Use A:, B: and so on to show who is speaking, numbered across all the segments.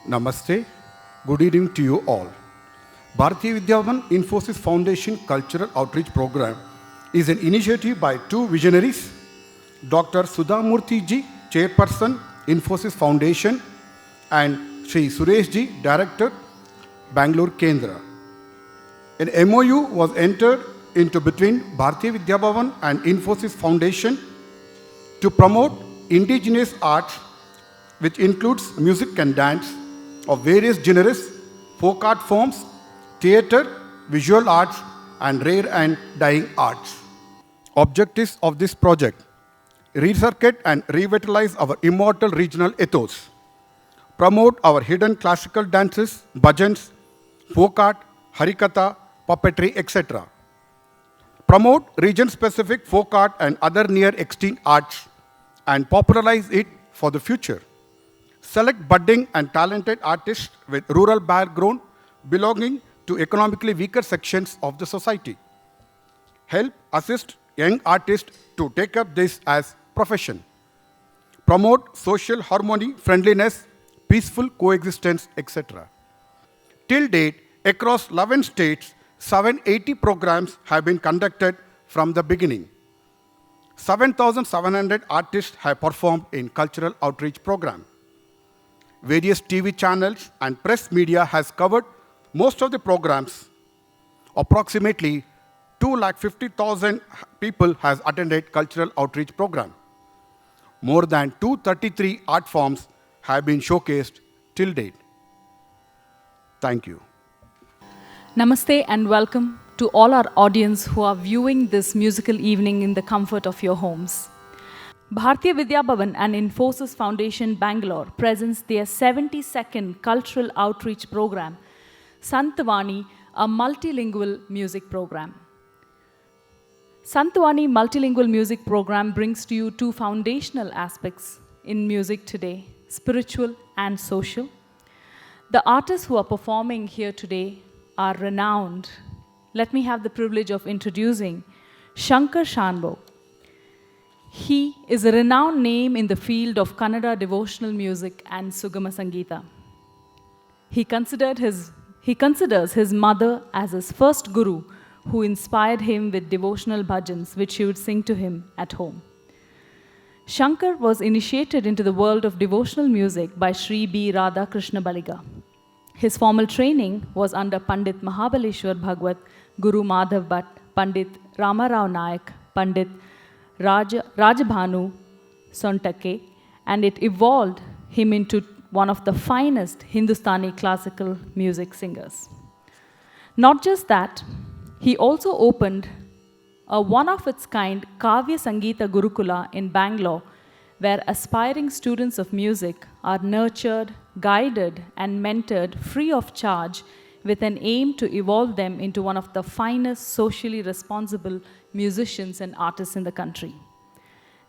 A: Namaste. Good evening to you all. Bharatiya Vidyavan Infosys Foundation Cultural Outreach Program is an initiative by two visionaries, Dr. Sudha Murthy ji, Chairperson, Infosys Foundation, and Sri Suresh ji, Director, Bangalore Kendra. An MOU was entered into between Bharatiya Vidyavan and Infosys Foundation to promote indigenous arts, which includes music and dance of various genres, folk art forms, theatre, visual arts, and rare and dying arts. Objectives of this project: recirculate and revitalize our immortal regional ethos, promote our hidden classical dances, bhajans, folk art, harikatha, puppetry, etc. Promote region-specific folk art and other near-extinct arts and popularize it for the future. Select budding and talented artists with rural background belonging to economically weaker sections of the society. Help assist young artists to take up this as profession. Promote social harmony, friendliness, peaceful coexistence, etc. Till date, across 11 states, 780 programs have been conducted from the beginning. 7,700 artists have performed in cultural outreach program. Various TV channels and press media has covered most of the programs. Approximately 250,000 people has attended cultural outreach program. More than 233 art forms have been showcased till date. Thank you.
B: Namaste and welcome to all our audience who are viewing this musical evening in the comfort of your homes. Bharatiya Vidya Bhavan and Infosys Foundation Bangalore presents their 72nd cultural outreach program, Santvani, a multilingual music program. Santvani Multilingual Music Program brings to you two foundational aspects in music today, spiritual and social. The artists who are performing here today are renowned. Let me have the privilege of introducing Shankar Shanbo. He is a renowned name in the field of Kannada devotional music and Sugama Sangeeta. He considers his mother as his first guru who inspired him with devotional bhajans which she would sing to him at home. Shankar was initiated into the world of devotional music by Sri B. Radha Krishna Baliga. His formal training was under Pandit Mahabaleshwar Bhagwat, Guru Madhav Bhatt, Pandit Ramarao Nayak, Pandit Rajabhanu Sontake, and it evolved him into one of the finest Hindustani classical music singers. Not just that, he also opened a one-of-its-kind Kavya Sangeeta Gurukula in Bangalore, where aspiring students of music are nurtured, guided, and mentored free of charge with an aim to evolve them into one of the finest socially responsible musicians and artists in the country.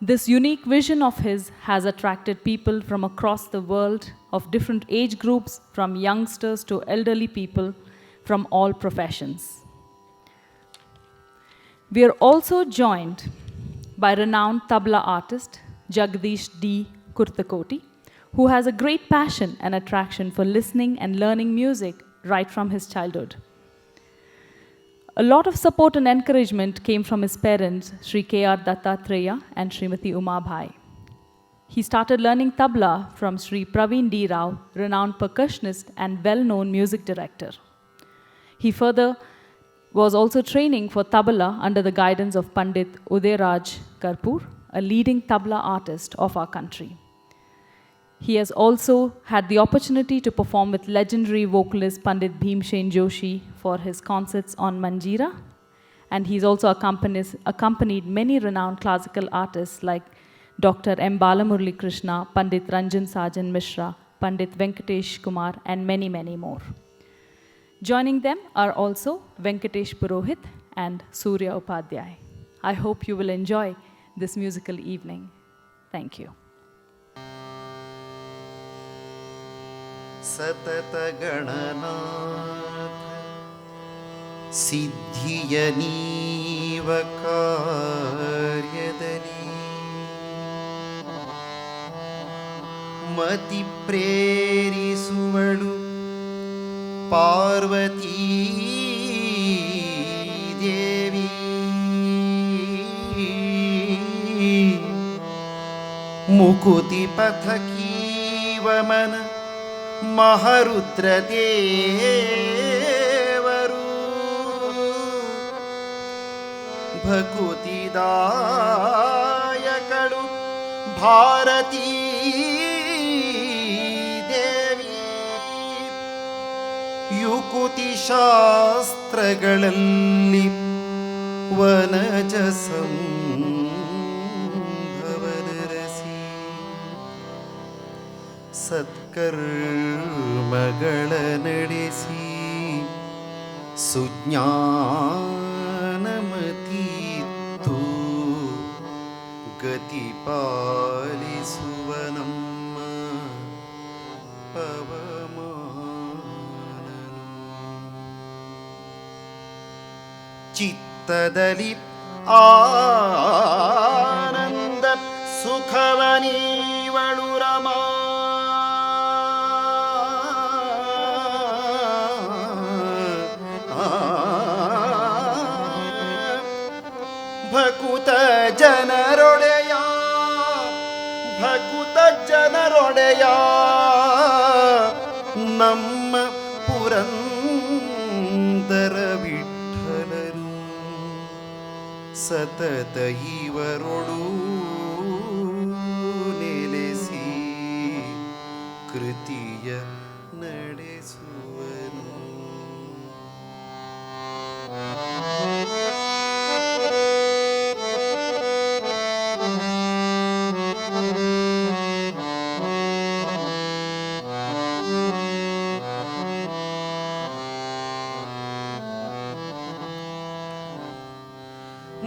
B: This unique vision of his has attracted people from across the world of different age groups, from youngsters to elderly people from all professions. We are also joined by renowned tabla artist Jagdish D. Kurtakoti, who has a great passion and attraction for listening and learning music right from his childhood. A lot of support and encouragement came from his parents, Sri K.R. Dattatreya and Srimati Uma Bhai. He started learning tabla from Sri Praveen D. Rao, renowned percussionist and well-known music director. He further was also training for tabla under the guidance of Pandit Udayaraj Karpur, a leading tabla artist of our country. He has also had the opportunity to perform with legendary vocalist Pandit Bhimsen Joshi for his concerts on Manjira, and he's also accompanied many renowned classical artists like Dr. M. Balamurali Krishna, Pandit Ranjan Sajan Mishra, Pandit Venkatesh Kumar, and many, many more. Joining them are also Venkatesh Purohit and Surya Upadhyay. I hope you will enjoy this musical evening. Thank you.
C: सतत गणनाथ सिद्धिय नीव कार्यदली ಮತಿ ಪ್ರೇರಿಸುವಳು ಪಾರ್ವತೀ ದೇವಿ. ಮುಕುತಿ ಪಥಕೀವಮನ ಮಹರುದ್ರ ದೇವರು ಭಕುತಿದಾಯಕಳು ಭಾರತೀ ದೇವಿ. ಯುಕುತಿ ಶಾಸ್ತ್ರಗಳಲ್ಲಿ ವನಜ ಸಂಭವನರಸಿ ಸತ್ಕರ್ಮಗಳ ನಡೆಸಿ ಸುಜ್ಞಾನಮತೀತ್ತು ಗತಿ ಪಾಲಿಸುವ ನಮ್ಮ ಪವಮಾನನು. ಚಿತ್ತದಲ್ಲಿ ಆನಂದ ಸುಖವನೀವಳು ರಮಾ. ಭಕುತ ಜನರೊಡೆಯ ಭಕುತ ಜನರೊಡೆಯ ನಮ್ಮ ಪುರಂದರ ವಿಠ್ಠಲರು ಸತತ ಇವರೊಳು ನೆಲೆಸಿ ಕೃತಿಯ ನಡೆಸುವನು.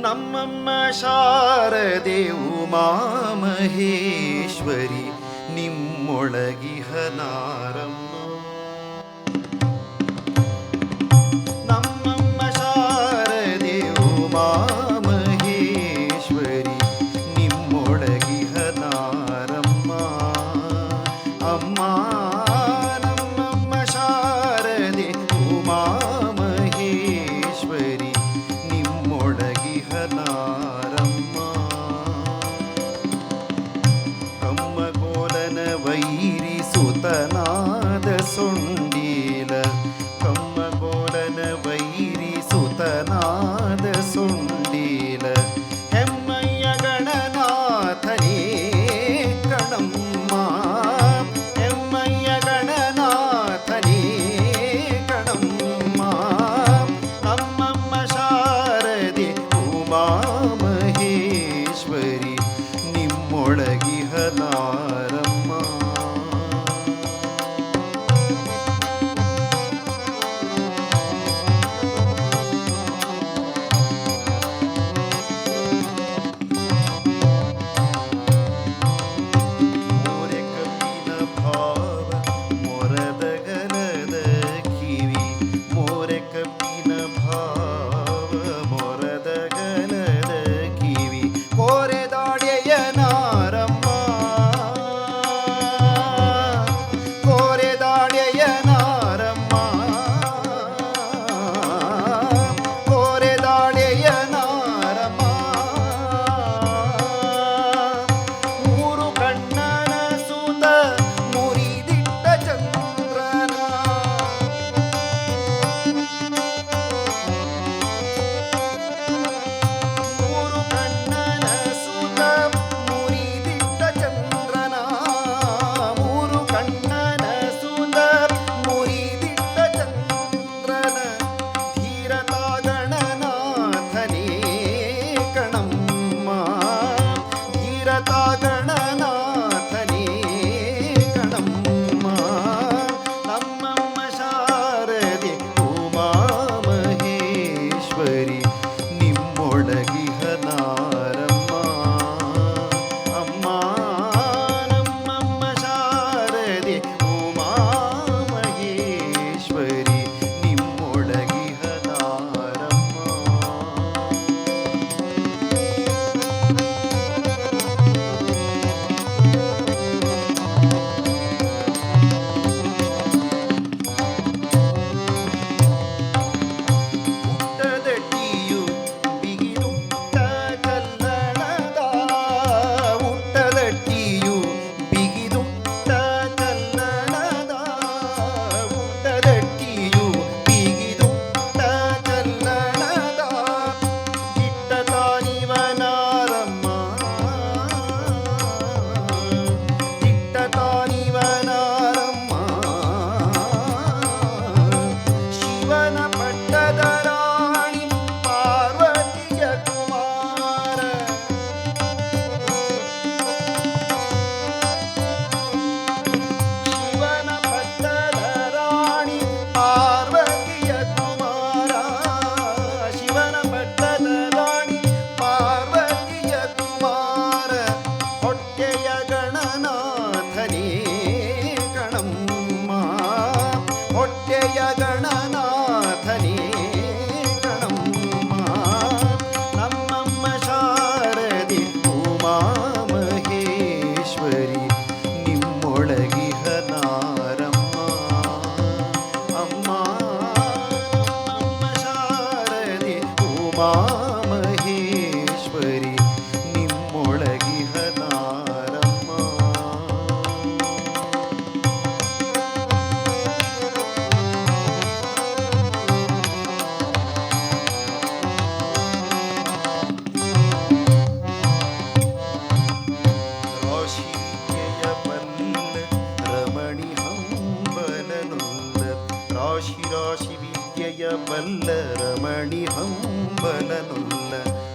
C: ನಮ್ಮಮ್ಮ ಶಾರದೆ ಉಮಾ ಮಹೇಶ್ವರಿ ನಿಮ್ಮೊಳಗಿಹ ನಾರಮ್ಮ. ನಮ್ಮಮ್ಮ ಶಾರದೆ ಉಮಾ ಮಹೇಶ್ವರಿ ನಿಮ್ಮೊಳಗಿಹ ನಾರಮ್ಮ. ಅಮ್ಮ ನಮ್ಮಮ್ಮ ಶಾರದೆ ಉಮಾ ಮಹೇಶ್ವರಿ ನಿಮ್ಮೊಳಗಿಹ ನಾರಮ್ಮ. ಕಮ್ಮಗೋಲನ ವೈರಿ ಸುತನಾದ ಬಲ್ಲ ರಮಣಿ ಹಂಬಲನೊಲ್ಲ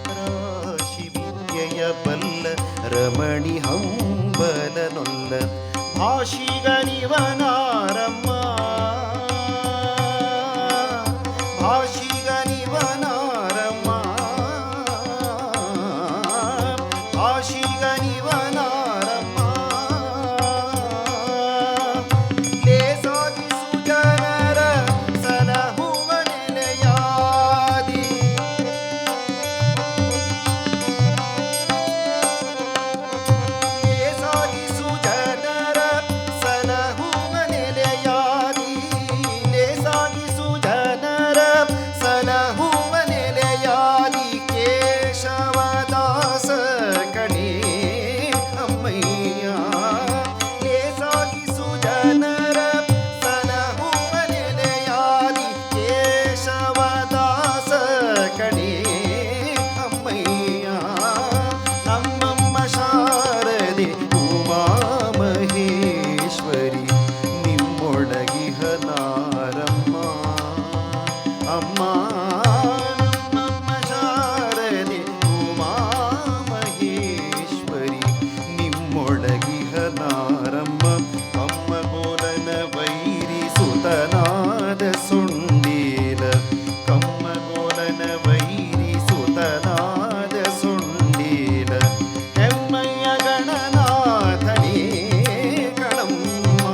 C: ರಾಶಿ ವಿದ್ಯೆಯ ಬಲ್ಲ ರಮಣಿ ಹಂಬಲನೊಲ್ಲ ಭಾಷಿಗನಿವನಾರಮ್ಮ ಭಾಷಿಗನಿವನಾರಮ್ಮ ಭಾಷಿಗನಿವನಾರಮ್ಮ ಲೇಸಾಗಿಸು ಜನರ ಸಲಹುವ ನೆಲೆಯಾದಿ ಲೇಸಾಗಿಸು ಜನರ ಸಲಹುವ ನೆಲೆಯಾದಿ ಲೇಸಾಗಿಸು ಜನರ ಸಲಹುವ ನೆಲೆಯಾದಿ ಕೇಶವದಾಸ ಕಣೇ ಅಮ್ಮಯ್ಯ ಲೇಸಾಗಿಸು ಜನರ ಸಲಹುವ ನೆಲೆಯಾದಿ ಕೇಶವದಾಸ ಕಣೇ ಅಮ್ಮಯ್ಯ ನಮ್ಮಮ್ಮ ಶಾರದೆ ಉಮಾ ಮಹೇಶ್ವರಿ ನಿಮ್ಮೊಳಗಿಹ ನಾರಮ್ಮ ಅಮ್ಮ ನಮ್ಮಮ್ಮ ಶಾರದೆ ಉಮಾ ಮಹೇಶ್ವರಿ ನಿಮ್ಮೊಳಗಿಹ ನಾರಮ್ಮ ಅಮ್ಮ ಗೋಲನ ವೈರಿ ಸುತನಾದ ಸುಂಡೀಲ ಕಮ್ಮ ಗೋಲನ ವೈರಿ ಸುತನಾದ ಸುಂಡೀಲ ಹೆಮ್ಮಯ್ಯ ಗಣನಾಥನೇ ಕಣಮ್ಮ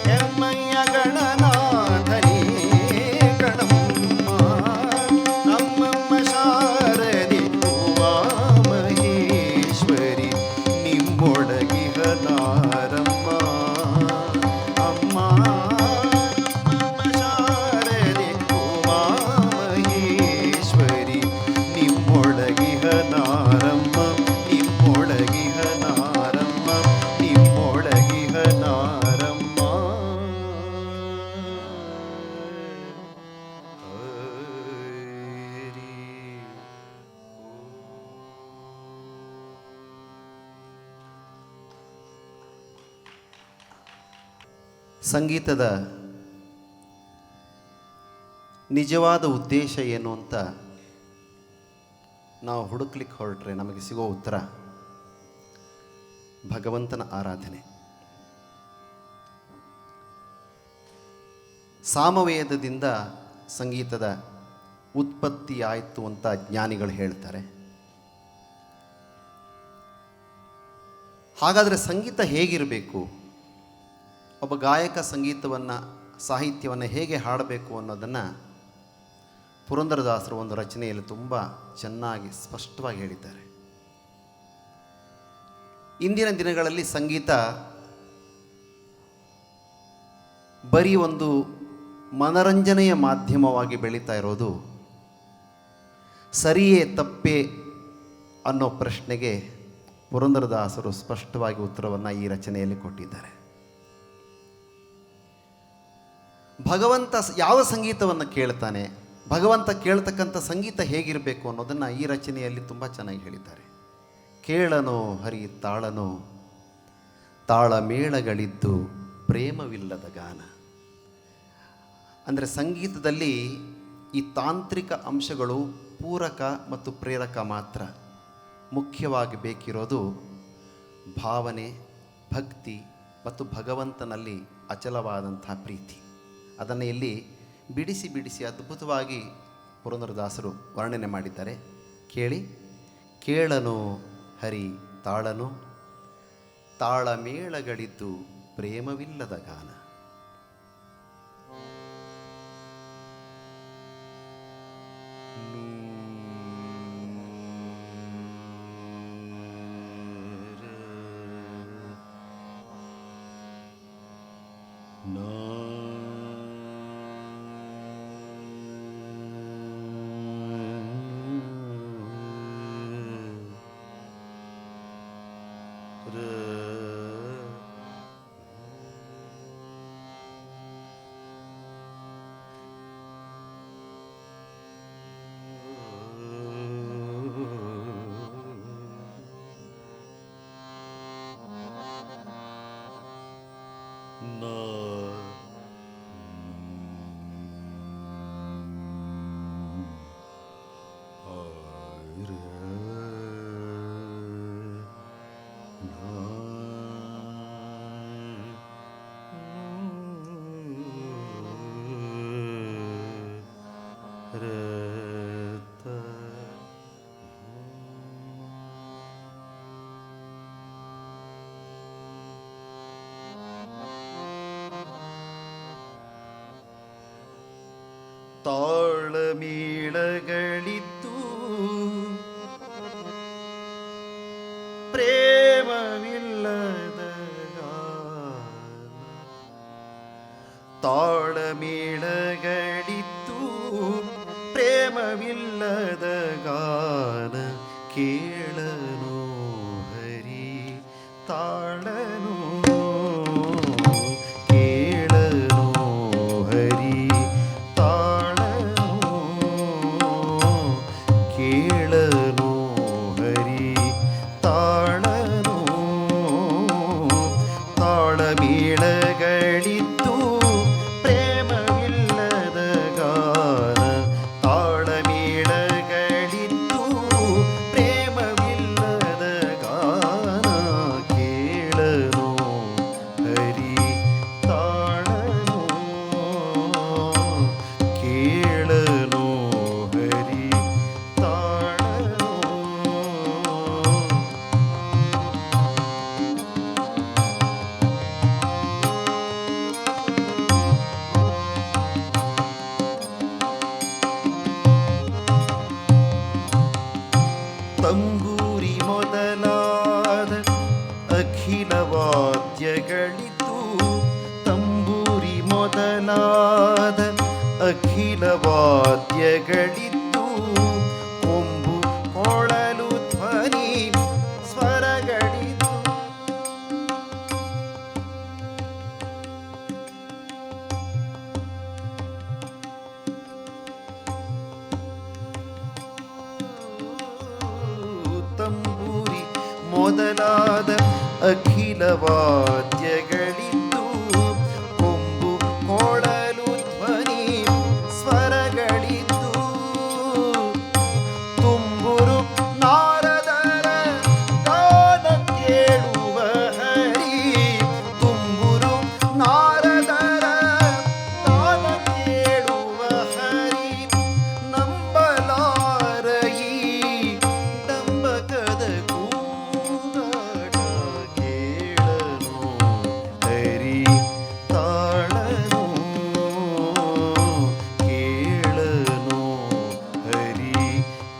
C: ಹೆಮ್ಮಯ್ಯ ಗಣನಾಥನೇ ಕಣಮ್ಮ ನಮ್ಮಮ್ಮ ಶಾರದೆ ಉಮಾ ಮಹೇಶ್ವರಿ ನಿಮ್ಮೊಳಗಿಹ ನಾರಮ್ಮ ಅಮ್ಮ ನಮ್ಮಮ್ಮ ಶಾರದೆ ಉಮಾ ಮಹೇಶ್ವರಿ ನಿಮ್ಮೊಳಗಿಹ ನಾರಮ್ಮ ನಿಮ್ಮೊಳಗಿಹ ನಾರಮ್ಮ ನಿಮ್ಮೊಳಗಿಹ ನಾರಮ್ಮ ಸಂಗೀತದ ನಿಜವಾದ ಉದ್ದೇಶ ಏನು ಅಂತ ನಾವು ಹುಡುಕ್ಲಿಕ್ಕೆ ಹೊರಟ್ರೆ ನಮಗೆ ಸಿಗೋ ಉತ್ತರ ಭಗವಂತನ ಆರಾಧನೆ. ಸಾಮವೇದದಿಂದ ಸಂಗೀತದ ಉತ್ಪತ್ತಿ ಆಯಿತು ಅಂತ ಜ್ಞಾನಿಗಳು ಹೇಳ್ತಾರೆ. ಹಾಗಾದರೆ ಸಂಗೀತ ಹೇಗಿರಬೇಕು, ಒಬ್ಬ ಗಾಯಕ ಸಂಗೀತವನ್ನು ಸಾಹಿತ್ಯವನ್ನು ಹೇಗೆ ಹಾಡಬೇಕು ಅನ್ನೋದನ್ನು ಪುರಂದರದಾಸರು ಒಂದು ರಚನೆಯಲ್ಲಿ ತುಂಬ ಚೆನ್ನಾಗಿ ಸ್ಪಷ್ಟವಾಗಿ ಹೇಳಿದ್ದಾರೆ. ಇಂದಿನ ದಿನಗಳಲ್ಲಿ ಸಂಗೀತ ಬರೀ ಒಂದು ಮನರಂಜನೆಯ ಮಾಧ್ಯಮವಾಗಿ ಬೆಳೀತಾ ಇರೋದು ಸರಿಯೇ ತಪ್ಪೇ ಅನ್ನೋ ಪ್ರಶ್ನೆಗೆ ಪುರಂದರದಾಸರು ಸ್ಪಷ್ಟವಾಗಿ ಉತ್ತರವನ್ನು ಈ ರಚನೆಯಲ್ಲಿ ಕೊಟ್ಟಿದ್ದಾರೆ. ಭಗವಂತ ಯಾವ ಸಂಗೀತವನ್ನು ಕೇಳ್ತಾನೆ, ಭಗವಂತ ಕೇಳ್ತಕ್ಕಂಥ ಸಂಗೀತ ಹೇಗಿರಬೇಕು ಅನ್ನೋದನ್ನು ಈ ರಚನೆಯಲ್ಲಿ ತುಂಬ ಚೆನ್ನಾಗಿ ಹೇಳಿದ್ದಾರೆ. ಕೇಳನೋ ಹರಿ ತಾಳನೋ ತಾಳಮೇಳಗಳಿದ್ದು ಪ್ರೇಮವಿಲ್ಲದ ಗಾನ. ಅಂದರೆ ಸಂಗೀತದಲ್ಲಿ ಈ ತಾಂತ್ರಿಕ ಅಂಶಗಳು ಪೂರಕ ಮತ್ತು ಪ್ರೇರಕ ಮಾತ್ರ. ಮುಖ್ಯವಾಗಿ ಬೇಕಿರೋದು ಭಾವನೆ, ಭಕ್ತಿ ಮತ್ತು ಭಗವಂತನಲ್ಲಿ ಅಚಲವಾದಂಥ ಪ್ರೀತಿ. ಅದನ್ನು ಇಲ್ಲಿ ಬಿಡಿಸಿ ಬಿಡಿಸಿ ಅದ್ಭುತವಾಗಿ ಪುರಂದರದಾಸರು ವರ್ಣನೆ ಮಾಡಿದ್ದಾರೆ. ಕೇಳಿ. ಕೇಳನು ಹರಿ ತಾಳನು ತಾಳಮೇಳಗಳಿದ್ದು ಪ್ರೇಮವಿಲ್ಲದ ಗಾನ. ತಾಳಮೇಳಗಳಿತ್ತು ಪ್ರೇಮವಿಲ್ಲದ ಗಾನ. ತಾಳಮೇಳಗಳಿತ್ತು ಪ್ರೇಮವಿಲ್ಲದ ಗಾನ. ಕೇಳನು ಹರಿ ತಾಳನು, ಕೇಳನು ಹರಿ ತಾಳನು, ಕೇಳನು ಹರಿ ತಾಳನು. ತಾಳಮೇಳಗಳಿತ್ತು ಪ್ರೇಮವಿಲ್ಲದ ಗಾನ. ತಾಳಮೇಳಗಳಿತ್ತು ಪ್ರೇಮವಿಲ್ಲದ ಗಾನ. ಕೇಳನು ಹರಿ ತಾಳನು, ಕೇಳನು ಹರಿ ತಾಳನು. ತಂಬೂರಿ ಮೊದಲಾದ ಅಖಿಲ ವಾದ್ಯಗಳಿದ್ದು, ತಂಬೂರಿ ಮೊದಲಾದ ಅಖಿಲ ವಾದ್ಯಗಳಿದ್ದು, ಕೊಂಬು ಕೊಳಲು ಧ್ವನಿ ಸ್ವರಗಳಿದ್ದು. ತಂಬೂರಿ ಮೊದಲಾದ ಅಖಿಲ ವಾದ್ಯಗಳಿದ್ದು, ಕೊಂಬು ಕೊಳಲು ಧ್ವನಿ ಸ್ವರಗಳಿದ್ದು. ತುಂಬುರು ನಾರದರ ಗಾನ ಕೇಳುವ ಹರಿ, ತುಂಬುರು ನಾರದರ ಗಾನ ಕೇಳುವ ಹರಿ. ನಂಬಲಾರಯಿ ಡಂಬಕದ ಕೂಗಾಟ. ಕೇಳನು ಹರಿ ತಾಳನು, ಕೇಳನು ಹರಿ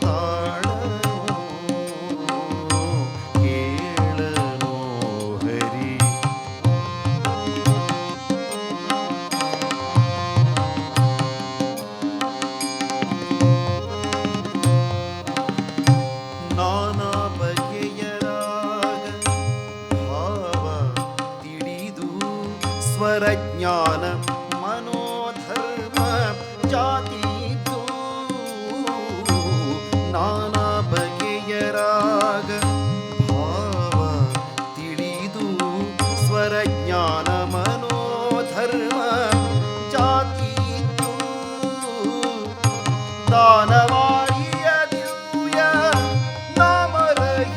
C: ತಾಳನು, ಕೇಳನು ಹರಿ. ನಾನಾ ಬಗೆಯ ರಾಗ ಭಾವ ತಿಳಿದು, ಸ್ವರಜ್ಞಾನ ಮನೋಧರ್ಮ ಜಾತಿಯಿದ್ದು. ನಾನಾ ಬಗೆಯ ರಾಗ ಭಾವ ತಿಳಿದು, ಸ್ವರಜ್ಞಾನ ಮನೋಧರ್ಮ ಜಾತಿಯಿದ್ದು. ದಾನವಾರಿಯ ದಿವ್ಯ ನಾಮರಹಿತವಾದ,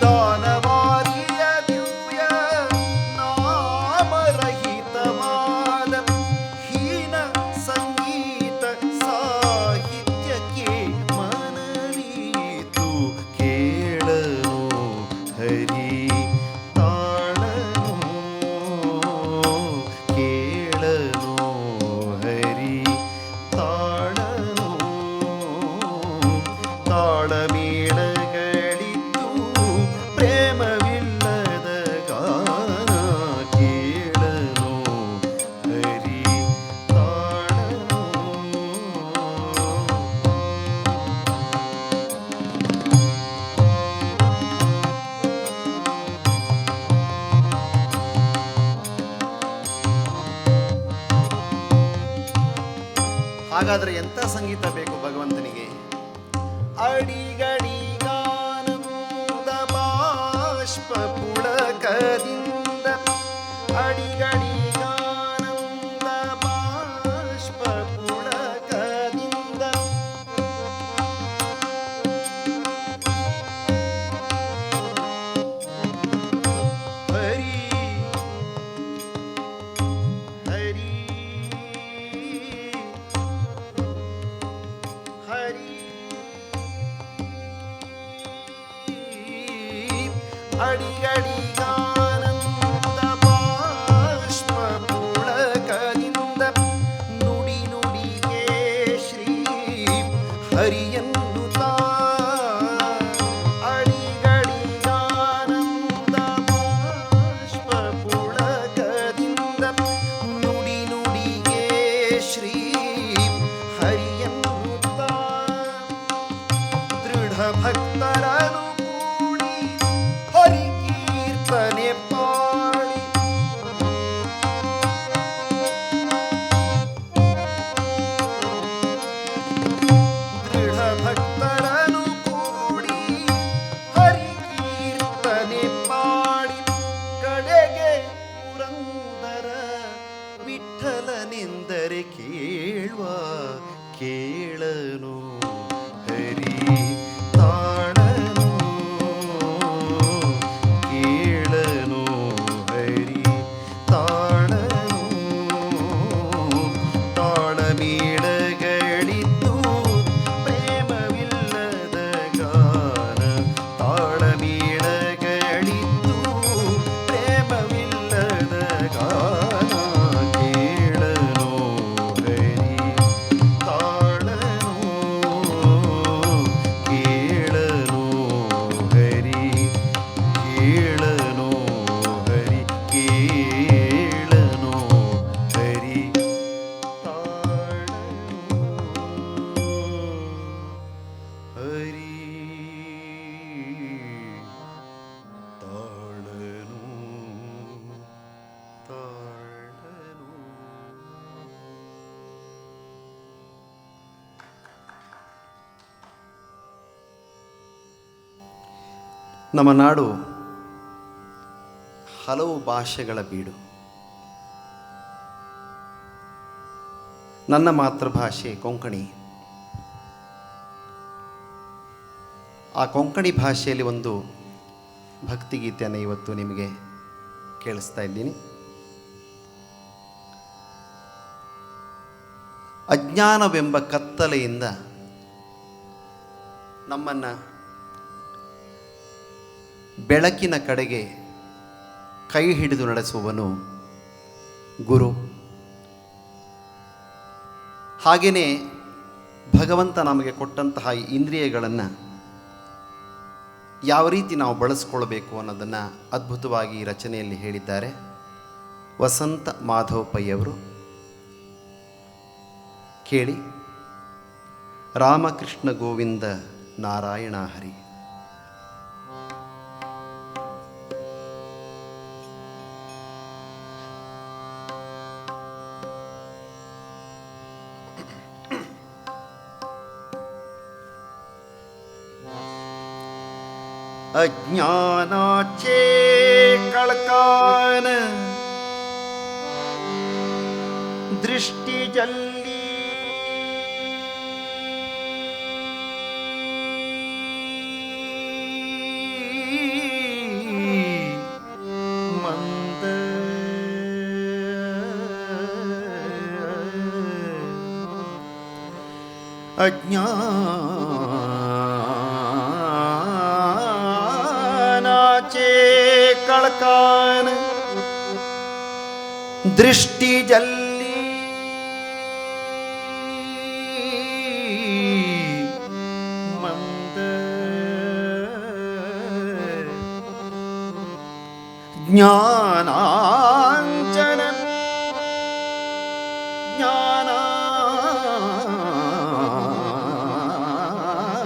C: ದಾನವಾರಿಯ ದಿವ್ಯ ನಾಮರಹಿತವಾದ ಹೀನ ಸಂಗೀತ ಸಾಹಿತ್ಯಕ್ಕೆ ಮನವೀತು. ಕೇಳನು ಹರಿ ತಾಳನು, ಕೇಳನು ಹರಿ ತಾಳನು. ತಾಳಮೇಳಗಳಿತ್ತು ಪ್ರೇಮವಿಲ್ಲದ ಗಾನ. ಕೇಳನು ಹರಿ ತಾಳನು. ಹಾಗಾದ್ರೆ ಎಂಥ ಸಂಗೀತ ಬೇಕು ಭಗವಂತನಿಗೆ? ಅಡಿಗಡಿಗಾನಂದ ಬಾಷ್ಪ ಪುಳಕದಿಂದ, ಅಡಿಗಡಿಗಾನಂದ ಬಾಷ್ಪ ಪುಳಕದಿಂದ. ಹರಿ ಹರಿ ಹರಿ ಅಡಿಗಡಿಗಾನಂದ ಬಾಷ್ಪ ಪುಳಕದಿಂದ ನುಡಿ ನುಡಿಗೆ ಶ್ರೀ ಹರಿಯನ್ನುತ ಅಡಿಗಡಿಗಾನಂದ ಬಾಷ್ಪ ಪುಳಕದಿಂದ ನುಡಿ ನುಡಿಗೆ ಶ್ರೀ ಹರಿಯನ್ನುತ ದೃಢ ಭಕ್ತರನು ಕೂಡಿ ಹರಿ ಕೀರ್ತನೆ ಪಾಡಿ ದೃಢ ಭಕ್ತರನು ಕೂಡಿ ಹರಿ ಕೀರ್ತನೆ ಪಾಡಿ ಕಡೆಗೆ ಪುರಂದರ ವಿಠಲನೆಂದರೆ ಕೇಳುವ ಕೇಳನು ಹರಿ ತಾಳನು ಕೇಳನು ಹರಿ ತಾಳನು ತಾಳಮೇಳಗಳಿದ್ದು ಪ್ರೇಮವಿಲ್ಲದ ಗಾನ ತಾಳಮೇಳಗಳಿದ್ದು ಪ್ರೇಮವಿಲ್ಲದ ಗಾನ ಕೇಳನು ಹರಿ ತಾಳನು ಕೇಳನು ಹರಿ ಕೇಳನು ಹರಿ ಕೇಳನು ಹರಿ ತಾಳನು ಹರಿ ತಾಳನು ತಾಳನು. ನಮ್ಮ ನಾಡು ಹಲವು ಭಾಷೆಗಳ ಬೀಡು. ನನ್ನ ಮಾತೃಭಾಷೆ ಕೊಂಕಣಿ. ಆ ಕೊಂಕಣಿ ಭಾಷೆಯಲ್ಲಿ ಒಂದು ಭಕ್ತಿಗೀತೆಯನ್ನು ಇವತ್ತು ನಿಮಗೆ ಕೇಳಿಸ್ತಾ ಇದ್ದೀನಿ. ಅಜ್ಞಾನವೆಂಬ ಕತ್ತಲೆಯಿಂದ ನಮ್ಮನ್ನು ಬೆಳಕಿನ ಕಡೆಗೆ ಕೈ ಹಿಡಿದು ನಡೆಸುವನು ಗುರು. ಹಾಗೆಯೇ ಭಗವಂತ ನಮಗೆ ಕೊಟ್ಟಂತಹ ಈ ಇಂದ್ರಿಯಗಳನ್ನು ಯಾವ ರೀತಿ ನಾವು ಬಳಸ್ಕೊಳ್ಬೇಕು ಅನ್ನೋದನ್ನು ಅದ್ಭುತವಾಗಿ ಈ ರಚನೆಯಲ್ಲಿ ಹೇಳಿದ್ದಾರೆ ವಸಂತ ಮಾಧವ್ ಪೈ ಅವರು. ಕೇಳಿ. ರಾಮಕೃಷ್ಣ ಗೋವಿಂದ ನಾರಾಯಣ ಹರಿ. अज्ञानाचे कळकान दृष्टी जल्ली मंद अज्ञानाचे कळकान दृष्टी जल्ली मंद ज्ञानांजन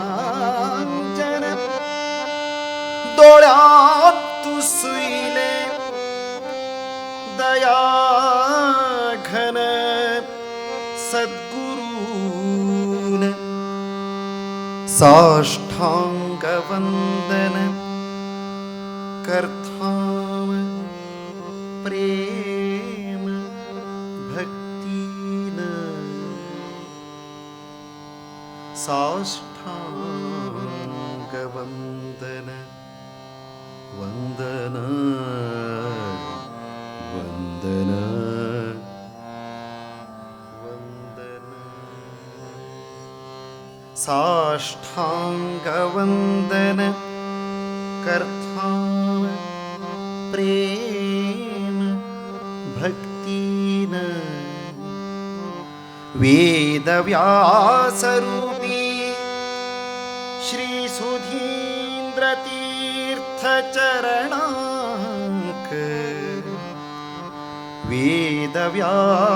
C: ज्ञानांजन डोळ्यात सुईले दया घन सद्गुरून साष्टांग वंदन करथाम प्रेम भक्तीन साष्टांग वंदन वंदन वंदन वंदन साष्टांग वंदन करथाम वेदव्यासरूपी श्री सुधीन्द्र तीर्थ चरणांक वेदव्यासरूपी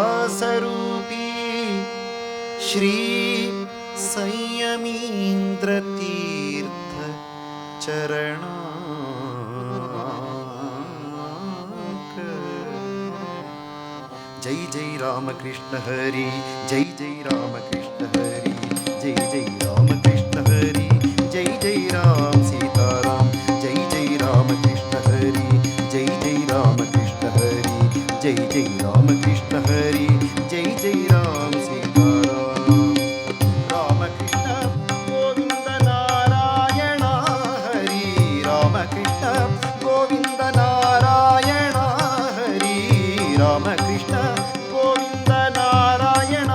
C: श्री संयमीन्द्र तीर्थ चरणांक जय जय रामकृष्ण हरी जय जय रामकृष्ण हरी जय जय रामकृष्ण हरी जय जय राम सीताराम जय जय रामकृष्ण हरी जय जय रामकृष्ण हरी जय जय रामकृष्ण हरी जय जय राम सीताराम रामकृष्ण गोविंद नारायण हरी रामकृष्ण गोविंद नारायण हरी रामकृष्ण गोविंद नारायण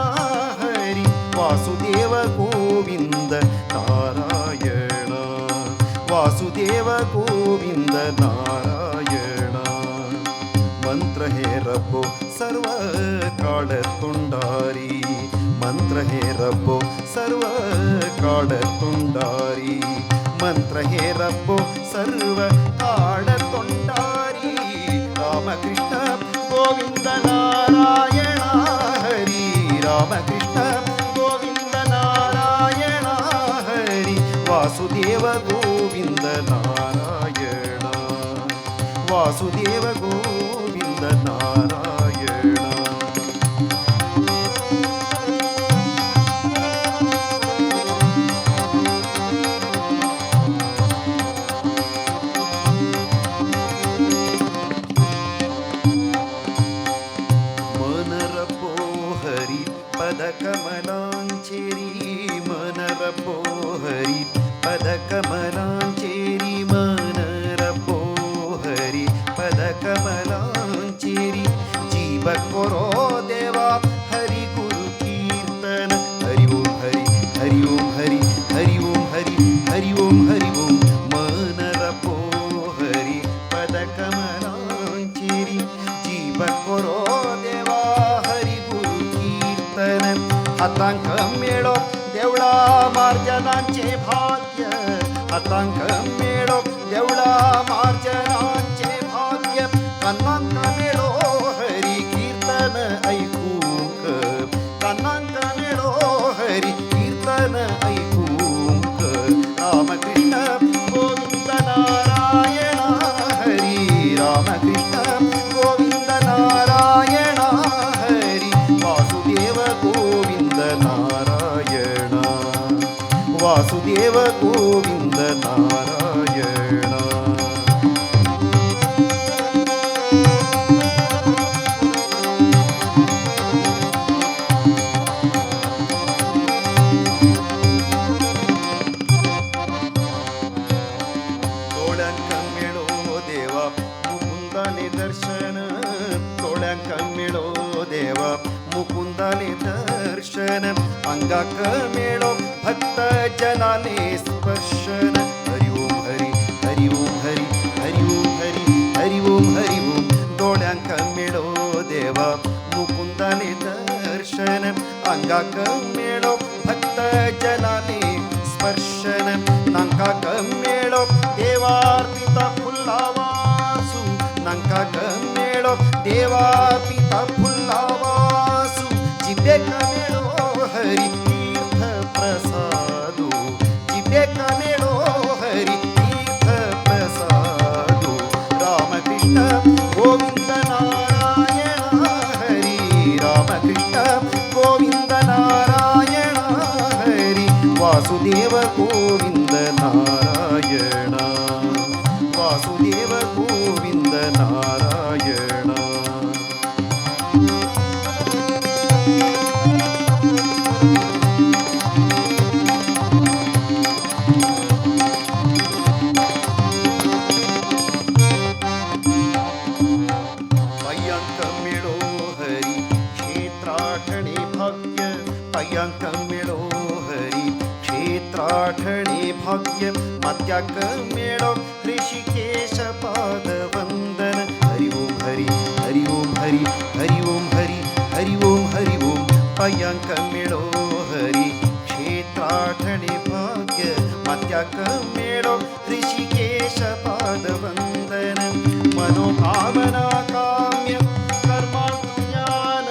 C: हरी वासुदेव गोविंद नारायण वासुदेव गोविंद नारायण मंत्र हे रब्बो सर्व काळ तोंडारी मंत्र हे रब्बो सर्व काळ तोंडारी मंत्र हे रब्बो सर्व काळ तोंडारी रामकृष्ण गोविंद नारायण हरी रामकृष्ण गोविंद नारायण हरी वासुदेव गोविंद नारायण वासुदेव गोविंद नारायण मनरपो हरी पदकमलांचेरी मनरपो हरी पदकमलांचेरी मनरपो हरी पदकमलांचेरी जीव कोरो देवा हरि गुरु कीर्तन हरि ओम हरि हरि ओम हरि हरि ओम हरि हरि ओम हरि ओम मनरपो हरी पदकमलांचेरी जीव कोरो देवा हरि गुरु कीर्तन हातांक मेळो देवळा मार्जनांचे भाग्य हातांक मेळो देवळा मार्जनांचे भाग्य कानांक मेळो हरी कीर्तन ऐकूक कानांक मेळो हरी कीर्तन ऐकूक रामकृष्ण गोविंद नारायण हरी रामकृष्ण गोविंद नारायण हरी वासुदेव गोविंद नारायण वासुदेव गोविंद नारायण तोळ्यांक मेळो देवा मुकुंदाने दर्शन तोळ्यांक मेळो देवा मुकुंदाने दर्शन अंगाक मेळो भक्त जनाने स्पर्शन हरि ओम हरि हरि ओम हरि हरि ओम हरि हरि ओम हरि ओम डोळ्यांक मेळो देवा मुकुंदाने दर्शन अंगाक मेळो भक्त जनाने स्पर्शन नांकाक मेळो देवार्पिता फुल्लावासु नांकाक मेळो देवार्पिता फुल्लावासु जिभेक मेळो हरि तीर्थ प्रसादो जिभेक मेळो हरि तीर्थ प्रसादो रामकृष्ण गोविंद नारायण हरी रामकृष्ण गोविंद नारायण हरी वासुदेव गोविंद नारायण वासुदेव गोविंद नारायण पय्यांक मिळो हरी क्षेत्राठणे भाग्य पय्यांक मिळो हरी क्षेत्राठणे भाग्य मात्याक मिळो ऋषिकेश पाद वंदन हरि ओम हरि हरि ओम हरि हरि ओम हरि हरि ओम हरि ओम अयंक मिळो हरी क्षेत्राठणे भाग्य मत्याक मिळो ऋषिकेश पादवंदन मनोकामना काम्य कर्मातुल्यान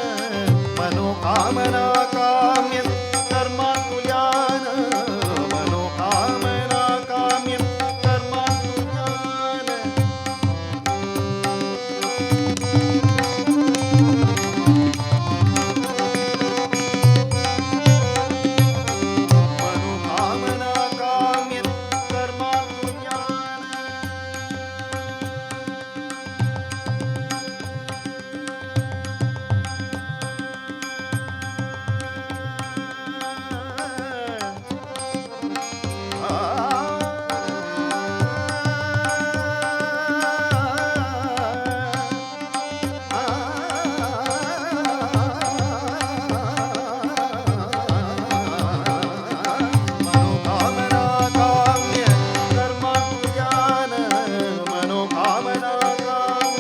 C: मनोकामना काम्य कर्मातुल्यान मनोकामना काम्य कर्मातुल्यान मनोकामना काम्य कर्मातुल्यान मनोकामना काम्य कर्मातुल्यान मनोकामना काम्य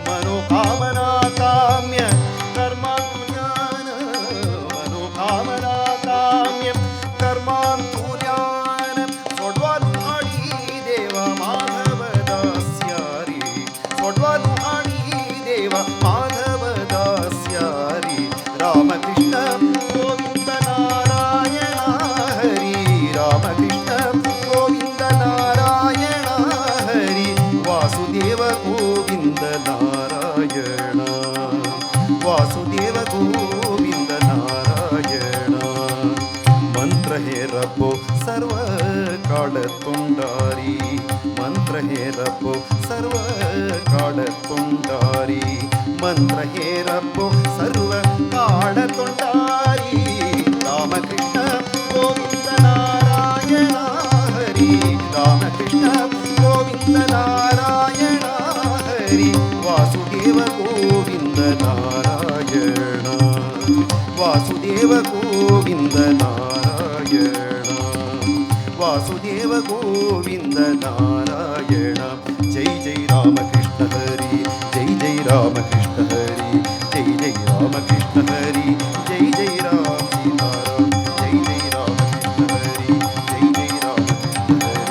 C: मनोकामना काम्य कर्मातुल्यान मनोकामना काम्य कर्मातुल्यान सोडवालू आणि देवा माधव दास्यारी सोडवालू आणि देवा माधव दास्यारी रामकृष्ण गोविंद नारायण हरी रामकृष्ण गोविंद नारायण हरी वासुदेव गोविंद नारायण वासुदेव गोविंद नारायण मंत्र हे रब्बो सर्व काळ तोंडारी मंत्र हे रब्बो सर्व काळ तोंडारी मंत्र हे रब्बो सर्व काळ तोंडारी रामकृष्ण गोविंद नारायण हरी रामकृष्ण गोविंद नारायण हरी वासुदेव गोविंद नारायण वासुदेव गोविंद नारायण वासुदेव गोविंद नारायण जय जय रामकृष्ण हरी जय जय रामकृष्ण हरी जय जय रामकृष्ण हरी जय जय राम सीताराम जय जय रामकृष्ण हरी जय जय रामकृष्ण हरी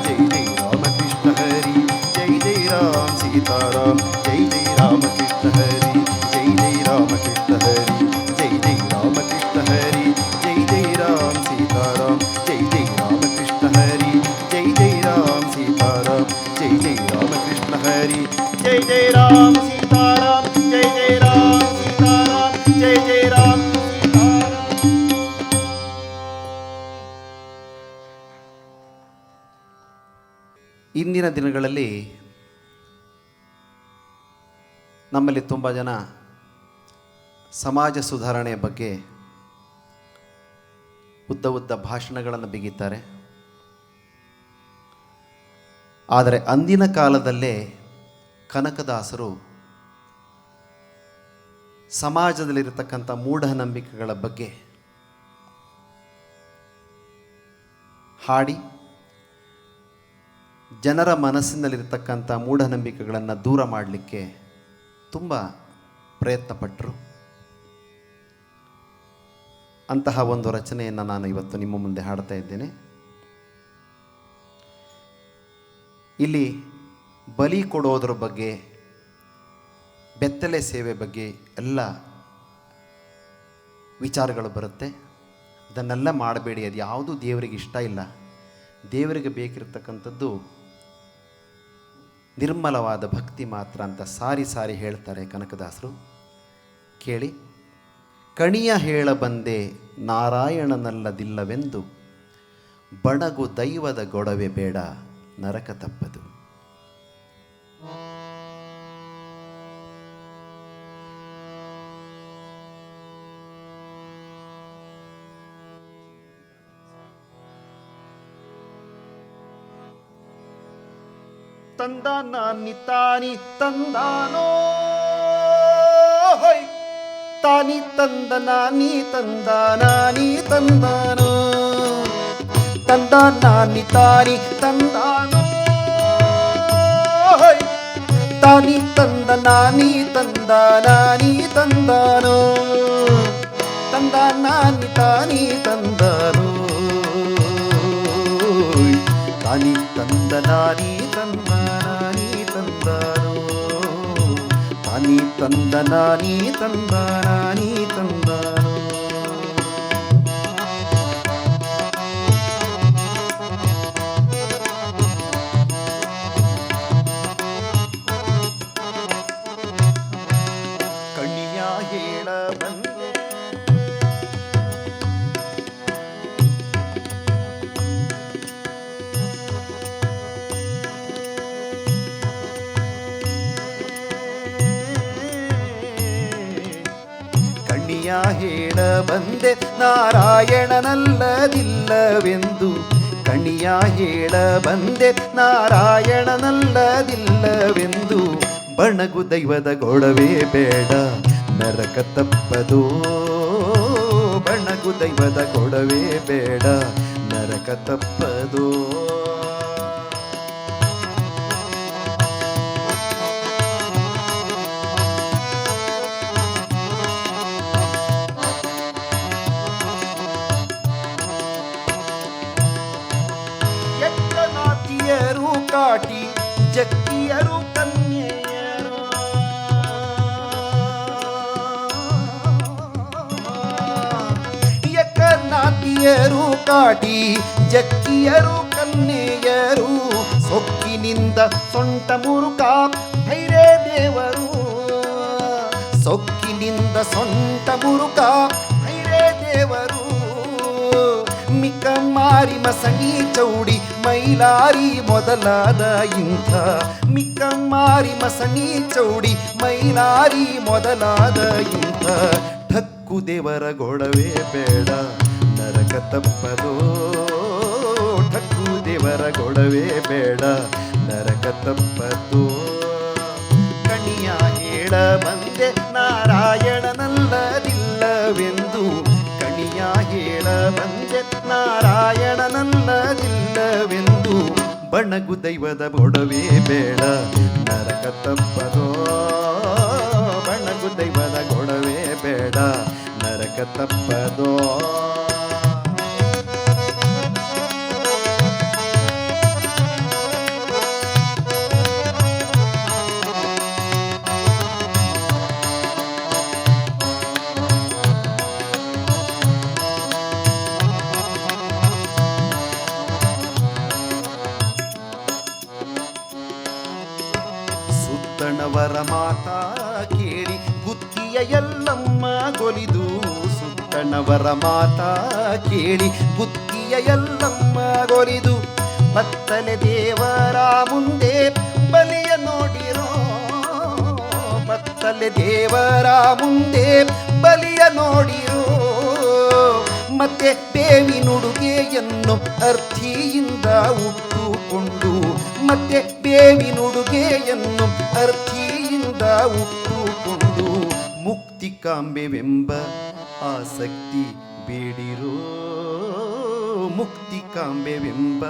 C: जय जय रामकृष्ण हरी जय जय राम सीताराम जय जय रामकृष्ण हरी जय जय रामकृष्ण हरी जय जय रामकृष्ण हरी जय जय राम सीताराम जय जय रामकृष्ण हरी जय जय राम सीताराम जय जय रामकृष्ण हरी जय जय राम सीताराम जय जय राम सीताराम जय जय राम सीताराम ಇಂದಿನ ದಿನಗಳಲ್ಲಿ ನಮ್ಮಲ್ಲಿ ತುಂಬ ಜನ ಸಮಾಜ ಸುಧಾರಣೆಯ ಬಗ್ಗೆ ಉದ್ದ ಉದ್ದ ಭಾಷಣಗಳನ್ನು ಬಿಗಿತಾರೆ. ಆದರೆ ಅಂದಿನ ಕಾಲದಲ್ಲೇ ಕನಕದಾಸರು ಸಮಾಜದಲ್ಲಿರತಕ್ಕಂಥ ಮೂಢನಂಬಿಕೆಗಳ ಬಗ್ಗೆ ಹಾಡಿ ಜನರ ಮನಸ್ಸಿನಲ್ಲಿರ್ತಕ್ಕಂಥ ಮೂಢನಂಬಿಕೆಗಳನ್ನು ದೂರ ಮಾಡಲಿಕ್ಕೆ ತುಂಬ ಪ್ರಯತ್ನಪಟ್ಟರು. ಅಂತಹ ಒಂದು ರಚನೆಯನ್ನು ನಾನು ಇವತ್ತು ನಿಮ್ಮ ಮುಂದೆ ಹಾಡ್ತಾ ಇದ್ದೇನೆ. ಇಲ್ಲಿ ಬಲಿ ಕೊಡೋದ್ರ ಬಗ್ಗೆ, ಬೆತ್ತಲೆ ಸೇವೆ ಬಗ್ಗೆ ಎಲ್ಲ ವಿಚಾರಗಳು ಬರುತ್ತೆ. ಅದನ್ನೆಲ್ಲ ಮಾಡಬೇಡಿ, ಅದು ಯಾವುದೂ ದೇವರಿಗೆ ಇಷ್ಟ ಇಲ್ಲ. ದೇವರಿಗೆ ಬೇಕಿರತಕ್ಕಂಥದ್ದು ನಿರ್ಮಲವಾದ ಭಕ್ತಿ ಮಾತ್ರ ಅಂತ ಸಾರಿ ಸಾರಿ ಹೇಳ್ತಾರೆ ಕನಕದಾಸರು. ಕೇಳಿ. ಕಣಿಯ ಹೇಳ ಬಂದೆ ನಾರಾಯಣನಲ್ಲದಿಲ್ಲವೆಂದು, ಬಣಗು ದೈವದ ಗೊಡವೆ ಬೇಡ ನರಕ ತಪ್ಪದು. ತಂದಾನ ನಿತಾನಿ ತಂದಾನೋ ಹೊಯ್ ತಾನಿ ತಂದ ನಾನಿ ತಂದ ನಾನಿ ತಂದಾನೋ ತಂದ ನಾನಿ ತಾನಿ ತಂದಾನೋ ತಾನಿ ತಂದ ನಾನಿ ತಂದ ನಾನಿ ತಂದಾನೋ ತಂದ ನಾನಿ ತಾನಿ ತಂದಾನೋ ತಾನಿ ತಂದ ನಾನಿ ತಂದ ನಾನಿ ತಂದಾನೋ ತಾನಿ ತಂದ ನಾನಿ ತಂದ ನಾನಿ ತಂದಾನೋ ಕಣಿಯ ಹೇಳ ಬಂದೆ ಕಣಿಯ ಹೇಳ ಬಂದೆ ನಾರಾಯಣನಲ್ಲದಿಲ್ಲವೆಂದು ಕಣಿಯ ಹೇಳ ಬಂದೆ ನಾರಾಯಣನಲ್ಲದಿಲ್ಲವೆಂದು ಬಣಗು ದೈವದ ಗೊಡವೆ ಬೇಡ ನರಕ ತಪ್ಪದೋ ಬಣಗು ದೈವದ ಗೊಡವೆ ಬೇಡ ನರಕ ತಪ್ಪದೋ ಎಕ್ಕನಾತಿಯರು ಕಾಟಿ ಜಕ್ಕಿಯರು ಕನ್ಯೆಯರು ಎಕ್ಕನಾತಿಯರು ಕಾಟಿ ಜಕ್ಕಿಯರು ಕನ್ಯೆಯರು ಸೊಕ್ಕಿನಿಂದ ಸೊಂಟ ಮುರುಕ ಭೈರೇ ದೇವರು ಸೊಕ್ಕಿನಿಂದ ಸೊಂಟ ಮುರುಕ ಭೈರೇ ದೇವರು ಮಿಕ್ಕ ಮಾರಿ ಮಸಣಿ ಚೌಡಿ ಮೈಲಾರಿ ಮೊದಲಾದ ಇಂಥ ಮಿಕ್ಕ ಮಾರಿ ಮಸಣಿ ಚೌಡಿ ಮೈಲಾರಿ ಮೊದಲಾದ ಇಂಥ ಠಕ್ಕು ದೇವರ ಗೊಡವೆ ಬೇಡ ನರಕ ತಪ್ಪದೋ ಠಕ್ಕು ದೇವರ ಗೊಡವೆ ಬೇಡ ನರಕ ತಪ್ಪದೋ ಕಣಿಯ ಹೇಳ ಬಂದೆ ನಾರಾಯಣನಲ್ಲದಿಲ್ಲವೆಂದು ಕಣಿಯ ಹೇಳ ಬಂದೆ ನಾರಾಯಣನಲ್ಲದಿಲ್ಲವೆಂದು ಬಣಗು ದೈವದ ಗೊಡವೆ ಬೇಡ ನರಕ ತಪ್ಪದೋ ಬಣಗು ದೈವದ ಗೊಡವೆ ಬೇಡ ನರಕ ತಪ್ಪದೋ ಸುತ್ತಣವರ ಮಾತಾ ಕೇಳಿ ಗುತ್ತಿಯ ಎಲ್ಲಮ್ಮ ಗೊಲಿದು ಸುತ್ತಣವರ ಮಾತಾ ಕೇಳಿ ಗುತ್ತಿಯ ಎಲ್ಲಮ್ಮ ಗೊಲಿದು ಬತ್ತಲೆ ದೇವರ ಮುಂದೆ ಬಲಿಯ ನೋಡಿರೋ ಬತ್ತಲೆ ದೇವರ ಮುಂದೆ ಬಲಿಯ ನೋಡಿರೋ ಮತ್ತೆ ಬೇವಿನುಡುಗೆಯನ್ನು ಅರ್ಥಿಯಿಂದ ಉಟ್ಟುಕೊಂಡು ಮತ್ತೆ ಬೇವಿನುಡುಗೆಯನ್ನು ಅರ್ಥಿಯಿಂದ ಉಟ್ಟುಕೊಂಡು ಮುಕ್ತಿಕಾಂಬೆವೆಂಬ ಆಸಕ್ತಿ ಬೇಡಿರೋ ಮುಕ್ತಿಕಾಂಬೆವೆಂಬ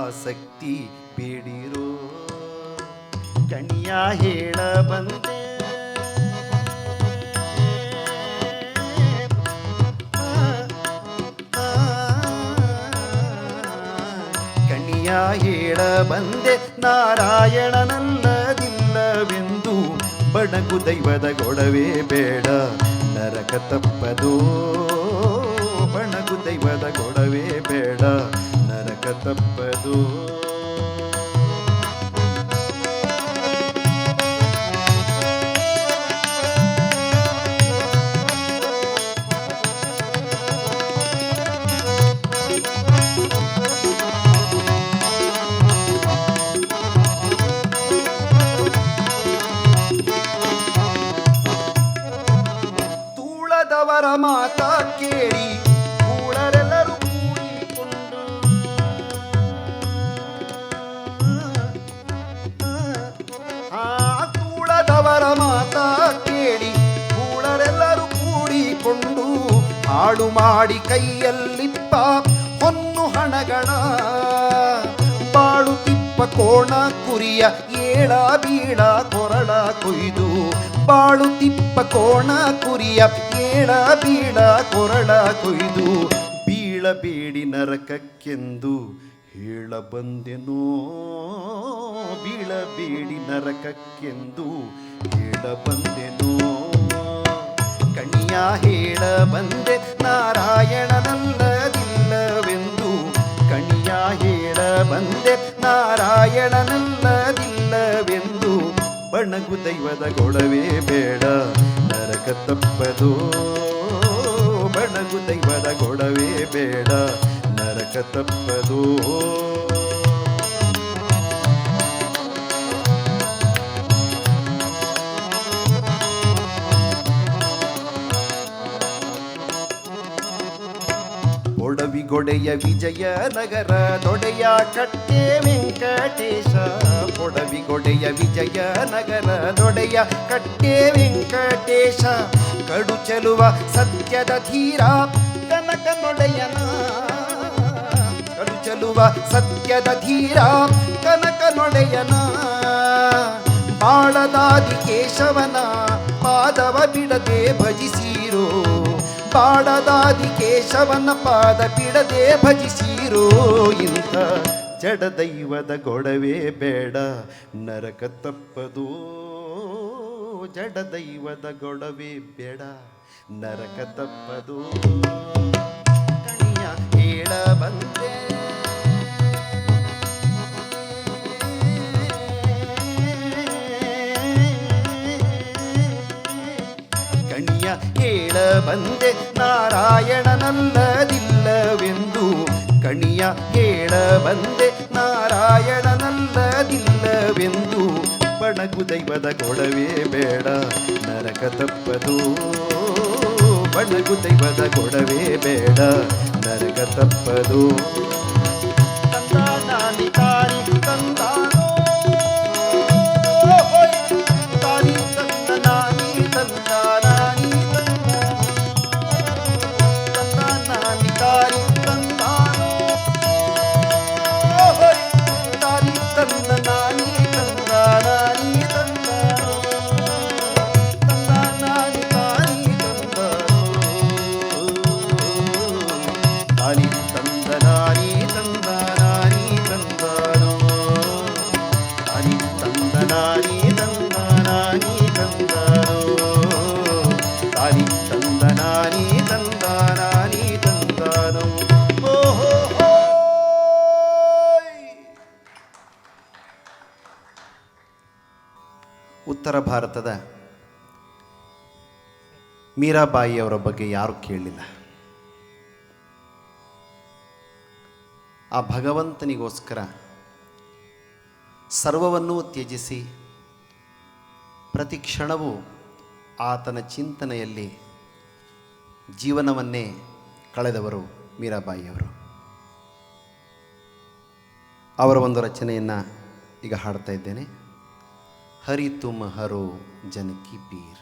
C: ಆಸಕ್ತಿ ಬೇಡಿರೋ ಕಣಿಯ ಹೇಳ ಬಂದೆ ಕಣಿಯ ಹೇಳ ಬಂದೆ ನಾರಾಯಣನಲ್ಲದಿಲ್ಲವೆಂದು ಬಣಗು ದೈವದ ಗೊಡವೆ ಬೇಡ ನರಕ ತಪ್ಪದೋ ಬಣಗು ದೈವದ ಗೊಡವೆ ಬೇಡ ನರಕ ತಪ್ಪದೋ ತೂಳದವರ ಮಾತ ಕೇಳಿ ಕೂಳರೆಲ್ಲರೂ ಕೂಡಿಕೊಂಡು ಮಾಡಿ ಕೈಯಲ್ಲಿಪ್ಪ ಹೊನ್ನು ಹಣಗಳ ಬಾಳುತ್ತಿಪ್ಪ ಕೋಣ ಕುರಿಯ ಏಳ ಬೀಳ ಕೊರಳ ಕೊಯ್ದು ಬಾಳುತ್ತಿಪ್ಪ ಕೋಣ ಕುರಿಯ ಏಳ ಬೀಳ ಕೊರಳ ಕೊಯ್ದು ಬೀಳಬೇಡಿ ನರಕಕ್ಕೆಂದು ಹೇಳ ಬಂದೆನೋ ಬೀಳಬೇಡಿ ನರಕಕ್ಕೆಂದು ಹೇಳ ಬಂದೆನೋ ಕಣಿಯ ಹೇಳ ಬಂದೆ ನಾರಾಯಣನಲ್ಲದಿಲ್ಲವೆಂದು ಕಣಿಯ ಹೇಳ ಬಂದೆ ನಾರಾಯಣನಲ್ಲದಿಲ್ಲವೆಂದು ಬಣಗು ದೈವದ ಗೊಡವೆ ಬೇಡ ನರಕ ತಪ್ಪದು ಬಣಗು ದೈವದ ಗೊಡವೆ ಬೇಡ ನರಕ ತಪ್ಪದು ಪೊಡವಿಗೊಡೆಯ ವಿಜಯನಗರ ದೊಡೆಯ ಕಟ್ಟೆ ವೆಂಕಟೇಶ ಪೊಡವಿಗೊಡೆಯ ವಿಜಯನಗರ ದೊಡೆಯ ಕಟ್ಟೆ ವೆಂಕಟೇಶ ಕಡು ಚೆಲುವ ಸತ್ಯದ ಧೀರ ಕನಕ ನೊಡೆಯನ ಕಡು ಚೆಲುವ ಸತ್ಯದ ಧೀರ ಕನಕ ನೊಡೆಯನ ಬಾಳದಾದಿ ಕೇಶವನ ಪಾದವ ಬಿಡದೆ ಭಜಿಸಿರೋ ಬಾಳದಾದಿ ಕೇಶವನ ಪಾದ ಬಿಡದೆ ಭಜಿಸಿರೋ ಇಂಥ ಜಡದೈವದ ಗೊಡವೆ ಬೇಡ ನರಕ ತಪ್ಪದು ಜಡದೈವದ ಗೊಡವೆ ಬೇಡ ನರಕ ತಪ್ಪದು ಕಣಿಯ ಹೇಳ ಬಂದೆ ಕಣಿಯ ಹೇಳ ಬಂದೆ ನಾರಾಯಣನಲ್ಲದಿಲ್ಲವೆಂದು ಕಣಿಯ ಹೇಳ ಬಂದೆ ನಾರಾಯಣನಲ್ಲದಿಲ್ಲವೆಂದು ಬಣಗು ದೈವದ ಗೊಡವೆ ಬೇಡ ನರಕ ತಪ್ಪದು ಬಣಗು ದೈವದ ಗೊಡವೆ ಬೇಡ ನರಕ ತಪ್ಪದು ತಂದಾನಿ ತಾನಿ ತಂದಾನೋ ತಾನಿ ತಂದನಾನಿ ತಂದಾನಿ ತಂದಾನಿ ತಾನಿ ತಂದಾನೋ ತಾನಿ ತಂದನಾನಿ ತಂದಾನಿ ತಂದಾನೋ ತಂದಾನಿ ತಾನಿ ತಾನಿ ತಂದನಾನಿ ತಂದಾನಿ ತಂದಾನೋ ತಾನಿ ತಂದನಾನಿ ತಂದಾನಿ ತಂದಾನೋ ತಾನಿ ತಂದನಾನಿ ತಂದಾನಿ ತಂದಾನೋ ಓಹೋ ಉತ್ತರ ಭಾರತದ ಮೀರಾಬಾಯಿಯವರ ಬಗ್ಗೆ ಯಾರೂ ಕೇಳಲಿಲ್ಲ. ಆ ಭಗವಂತನಿಗೋಸ್ಕರ ಸರ್ವವನ್ನೂ ತ್ಯಜಿಸಿ ಪ್ರತಿ ಕ್ಷಣವೂ ಆತನ ಚಿಂತನೆಯಲ್ಲಿ ಜೀವನವನ್ನೇ ಕಳೆದವರು ಮೀರಾಬಾಯಿಯವರು. ಅವರ ಒಂದು ರಚನೆಯನ್ನು ಈಗ ಹಾಡ್ತಾ ಇದ್ದೇನೆ. ಹರಿ ತುಮ್ ಹರೋ ಜನಕಿ ಪೀರ್.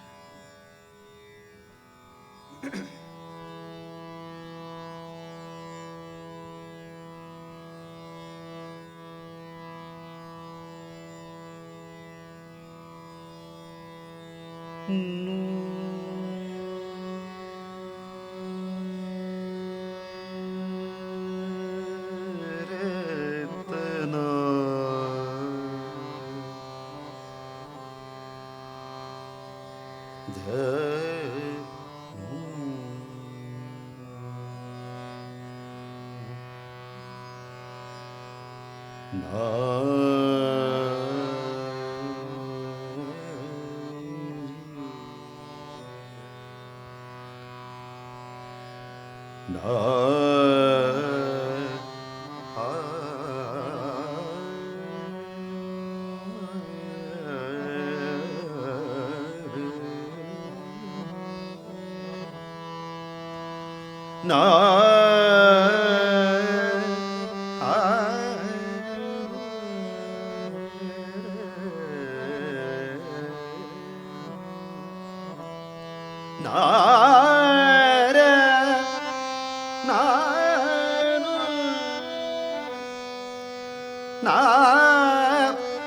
C: ना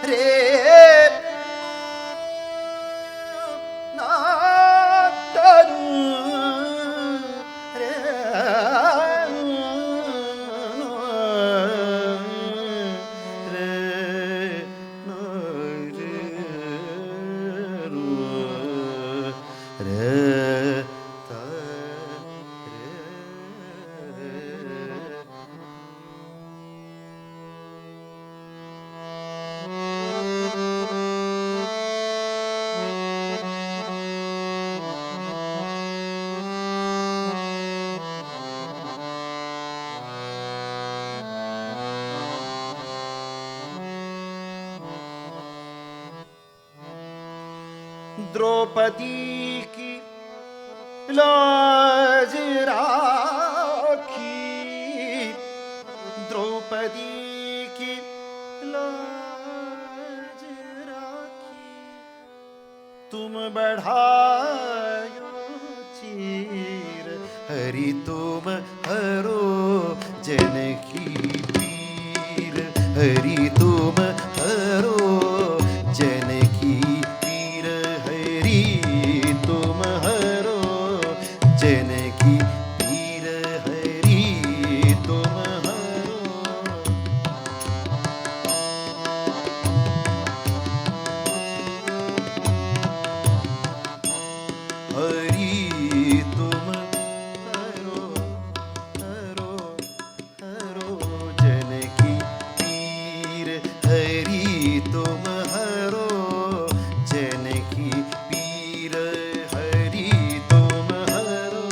C: रे ना तनु रे रे नो रे रे ता रे द्रौपदी की लाज राखी, द्रौपदी की लाज राखी, तुम बढ़ायो चीर हरि तुम हरो जनकी पीर, हरि तुम हरो जनकी पीर, हरि तुम हरो जनकी पीर, हरि तुम हरो। हरि तुम हरो हरो हरो जनकी पीर, हरि तुम हरो जनकी पीर, हरि तुम हरो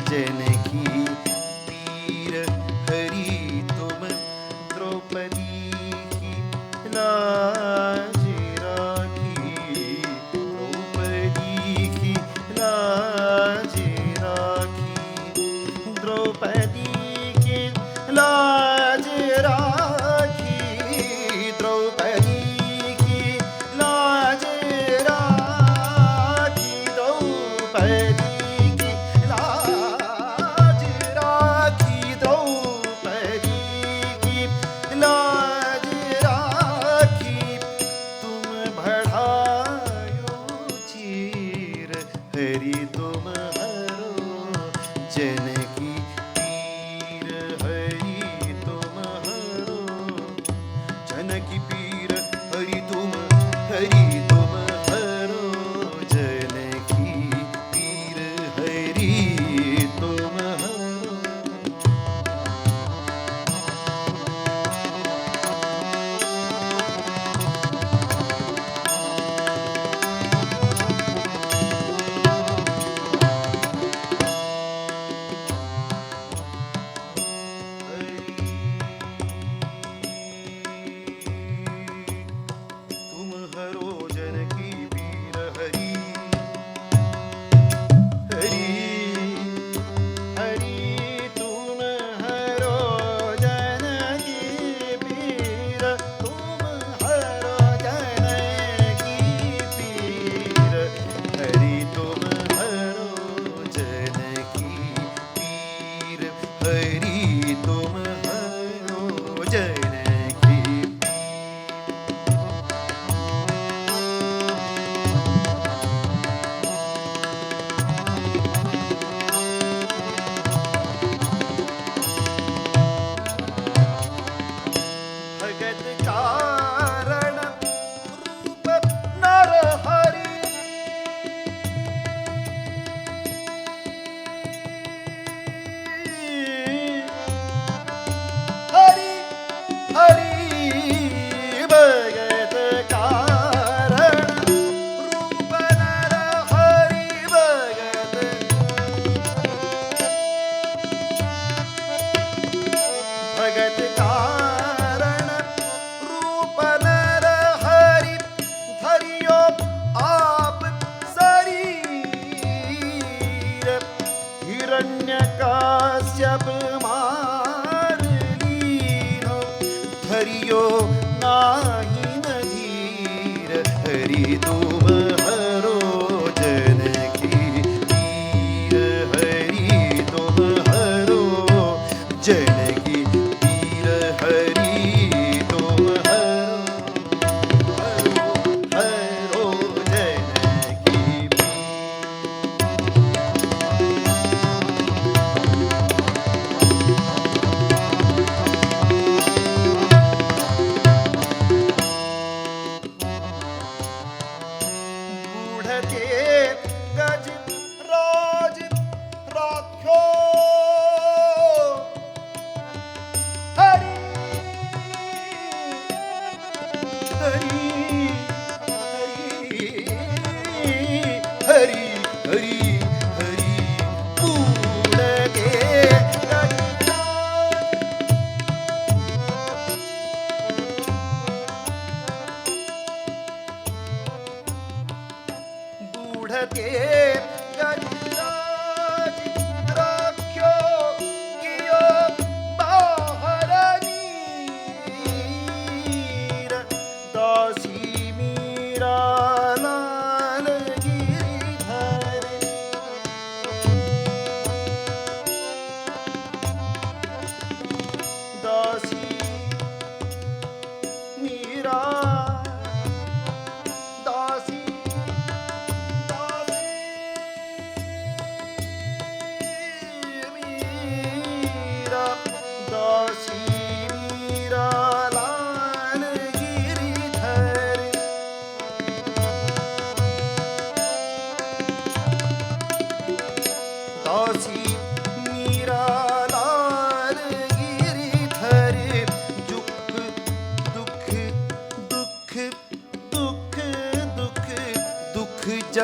C: जनकी पीर, हरि तुम द्रौपदी की लाज राखी, द्रौपदी की लाज राखी, द्रौपदी की लाज राखी, द्रौपदी की लाज राखी, द्रौपदी की लाज राखी, द्रौपदी की लाज राखी, तुम बढ़ायो चीर हरि तुम हरो जनकी पीर, हरि तुम हरो जनकी पीर, हरि तुम हरो जनकी पीर, हरि तुम हरो। तुम हरो जनकी पीर, हरि हरि तुम हरो जनकी पीर, तुम हरो जनकी पीर, हरि तुम हरो जनकी पीर, हरि तुम हरो जनकी पीर। भगत कारण रूप नर हरि, हरि हरि भगत कारण रूप नर हरि, भगत भगत कारण रूप नर हरि, धरियो आप शरीर, हिरण्यकाश्यप मार लीनो, धरियो नाही नधीर, हरि तुम हरो जनकी पीर, हरि तुम हरो जनकी पीर, हरि तुम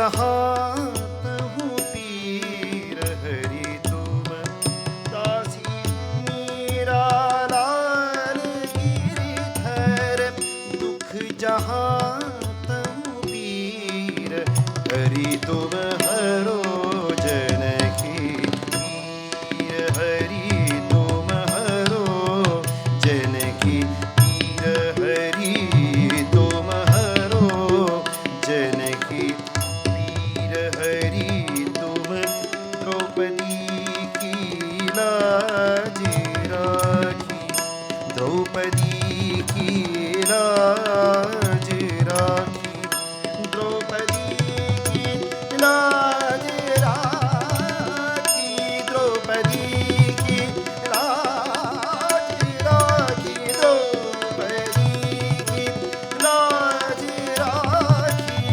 C: जहाँ तहु पीर हरि तुम दासी मीरा लाल गिरधर दुख जहाँ तहु पीर हरि तुम हरो जनकी पीर हरि तुम हरो जनकी पीर हरि तुम हरो जनकी पीर हरि तुम द्रौपदी की लाज राखी द्रौपदी की लाज राखी द्रौपदी की लाज राखी द्रौपदी की लाज राखी द्रौपदी की लाज राखी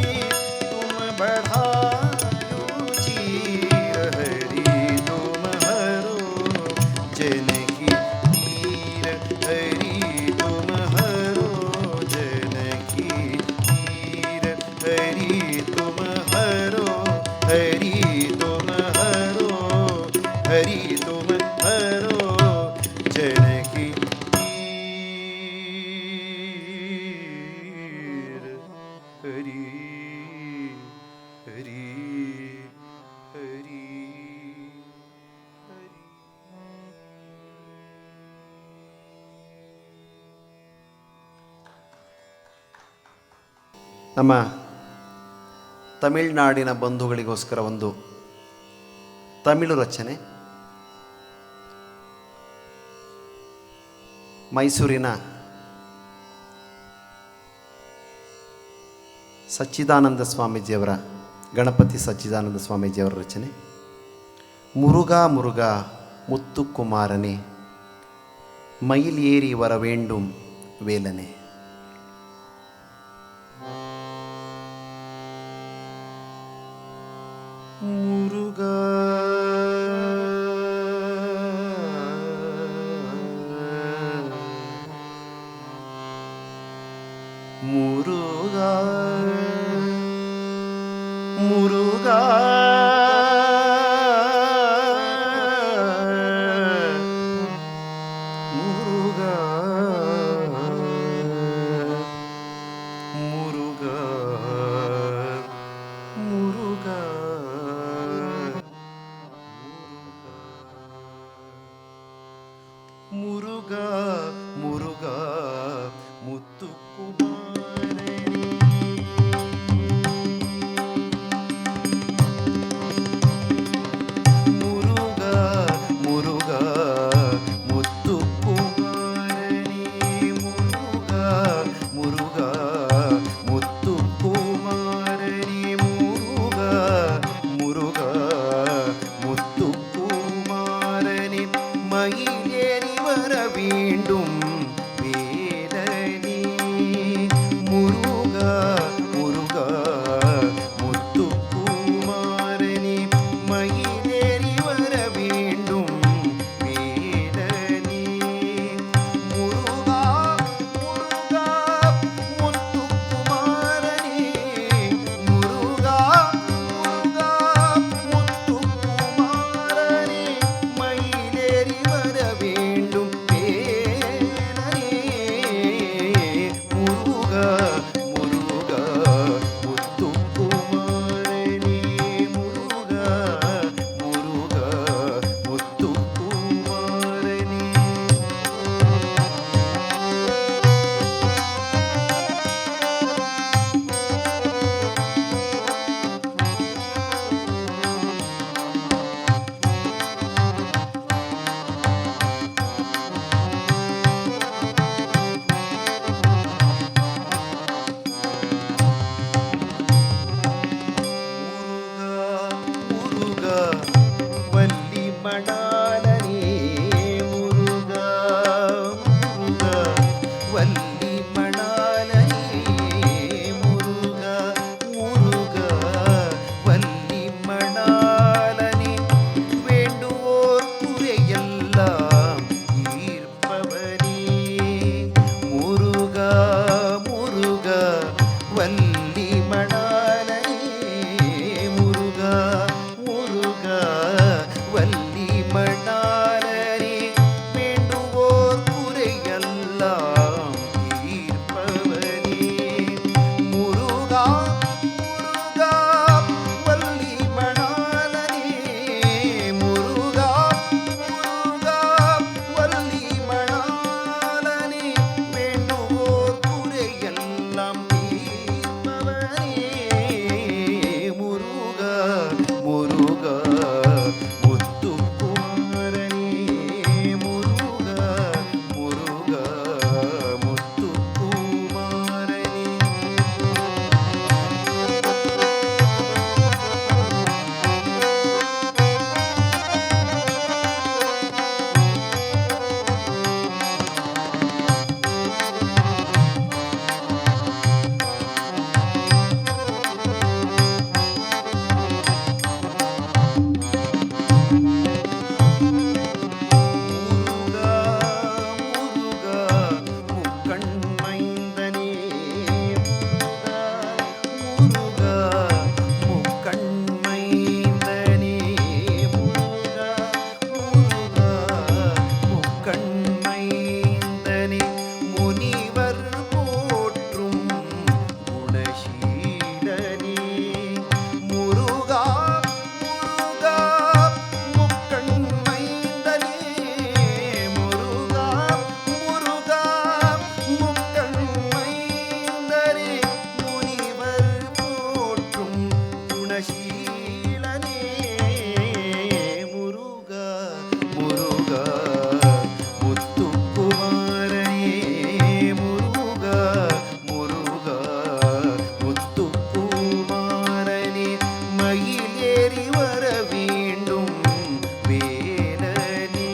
C: तुम बढ़ायो चीर हरि तुम हरो जनकी पीर हरि तुम हरो जनकी पीर हरि तुम हरो हरि तुम हरो हरि तुम हरो जनकी पीर हरि हरि हरि हरि ನಮ್ಮ ತಮಿಳುನಾಡಿನ ಬಂಧುಗಳಿಗೋಸ್ಕರ ಒಂದು ತಮಿಳು ರಚನೆ. ಮೈಸೂರಿನ ಸಚ್ಚಿದಾನಂದ ಸ್ವಾಮೀಜಿಯವರ ಗಣಪತಿ ಸಚ್ಚಿದಾನಂದ ಸ್ವಾಮೀಜಿಯವರ ರಚನೆ. ಮುರುಗಾ ಮುರುಗಾ ಮುತ್ತು ಕುಮಾರನೇ ಮயில் ஏறி வர வேண்டும் வேலனே. முருகா முருகா முருகா முருகா முருகா முருகா முருகா முருகா முத்துக்குமாரனே. முருகா முருகா முத்துக்குமாரனே. முருகா முருகா முத்துக்குமாரனே. முருகா முருகா முத்துக்குமாரனே மயில் ஏறி வர வேண்டும் வேலனே. முருகா முருகா முத்துக்குமாரனே மயில் ஏறி வர வேண்டும் வேலனே. முருகா முருகா முத்துக்குமாரனே. முருகா முருகா முத்துக்குமாரனே மயிலேறி வர வேண்டும் வேலனே. மைந்தனே முனிவர் போற்றும் குணசீலனே முருகா முருகா முக்கண் மைந்தனே முருகா முருகா முக்கண் மைந்தனே முனிவர் போற்றும் குணசீலனே முருகா முருகா முத்துக்குமாரனே முருகா முருகா முத்துக்குமாரனே மயில் ஏறி வர வேண்டும் வேலனே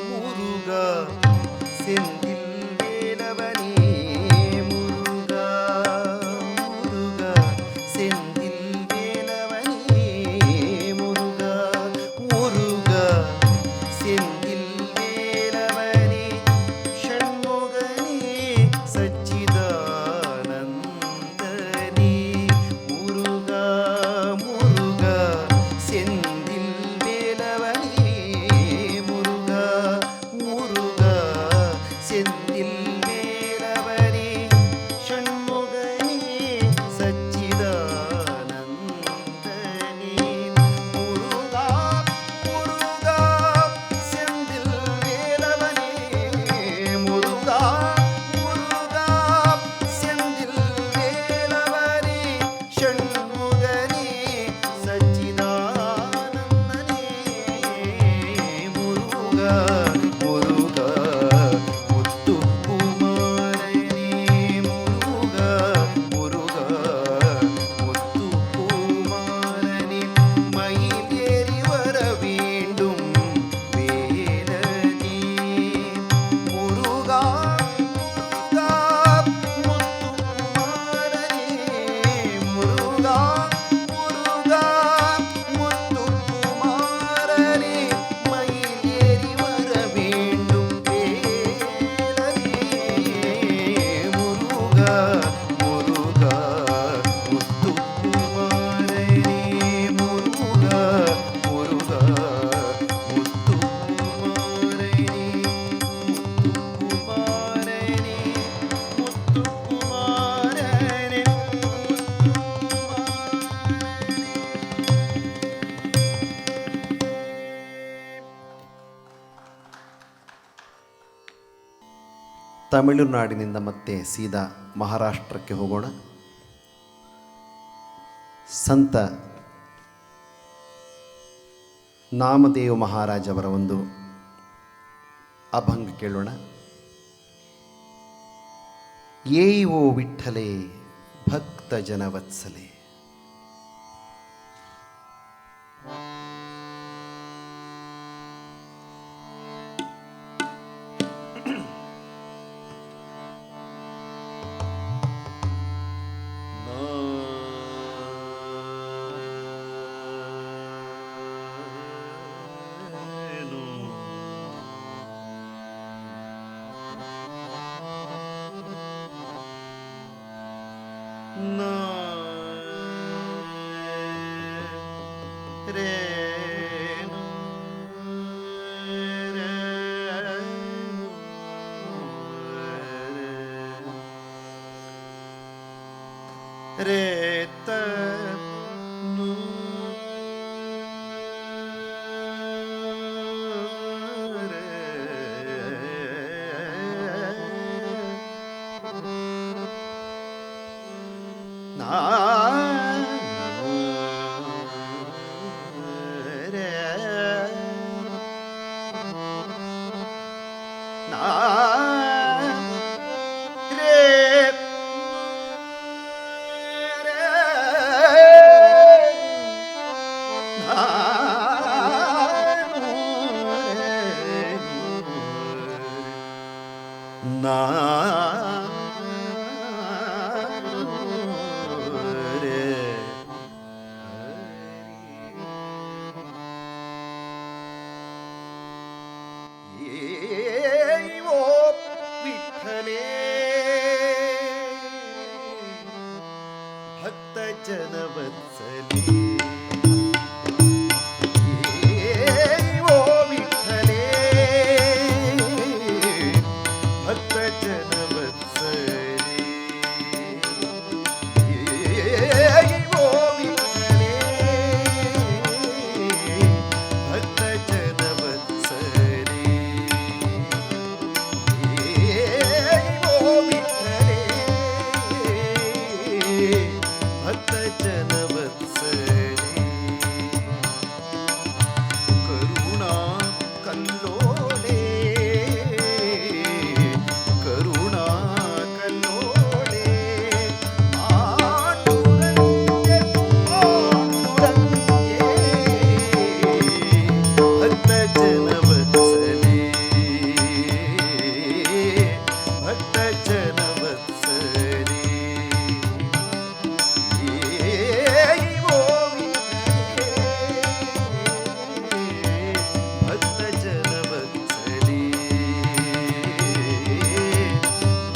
C: முருகா செந்தில் வேலவனே முருகா முருகா செந்தில் வேலவனே முருகா முருகா செந்தில் வேலவனே ஷண்முகனே சச்சிதானந்தனே முருகா முருகா செந்தில் வேலவனே முருகா முருகா செந்தில் வேலவனே ஷண்முகனே சச்சிதானந்தனே முருகா முருகா செந்தில் வேலவனே முருகா முருகா செந்தில் வேலவனே ஷண்முகனே சச்சிதானந்தனே முருகா முருகா முத்துக்குமாரனே முருகா முருகா முத்துக்குமாரனே மயில் ஏறி வர வேண்டும் வேலனே முருகா முருகா முத்துக்குமாரனே முருகா முருகா முத்துக்குமாரனே மயில் ஏறி வர வேண்டும் வேலனே முருகா முருகா முத்துக்குமாரனே முருகா முருகா முத்துக்குமாரனே முத்துக்குமாரனே முத்துக்குமாரனே ತಮಿಳುನಾಡಿನಿಂದ ಮತ್ತೆ ಸೀದಾ ಮಹಾರಾಷ್ಟ್ರಕ್ಕೆ ಹೋಗೋಣ. ಸಂತ ನಾಮದೇವ ಮಹಾರಾಜ್ ಅವರ ಒಂದು ಅಭಂಗ ಕೇಳೋಣ. ಏಯಿ ಓ ವಿಠ್ಠಲೆ ಭಕ್ತ ಜನವತ್ಸಲೆ. भक्त जनवत्सले ओ विठ्ठले भक्त जनवत्सले ओ विठ्ठले भक्त जनवत्सले ओ विठ्ठले भक्त जनवत्सले करुणा कल्लोळे करुणा कल्लोळे आठुरंगे आठुरंगे भक्त जनवत्सले भक्त जनवत्सले ओ भक्त जनवत्सले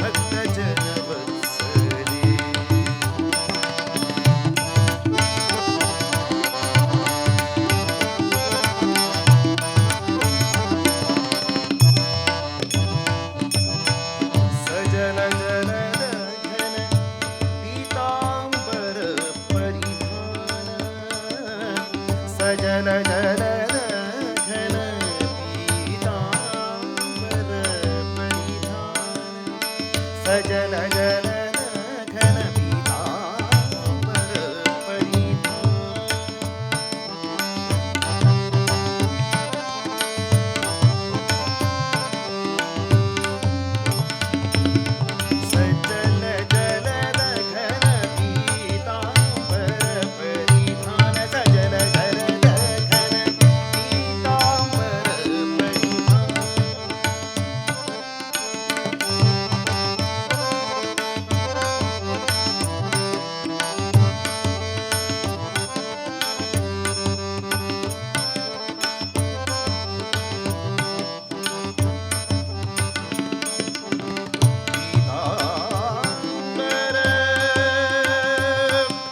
C: भक्त जनवत्सले सजल जलद घन पीतांबर परिधान सजल जलद घन पीतांबर परिधान सजल जलद घन पीतांबर परिधान सजल जलद घन पीतांबर परिधान सजल जलद घन पीतांबर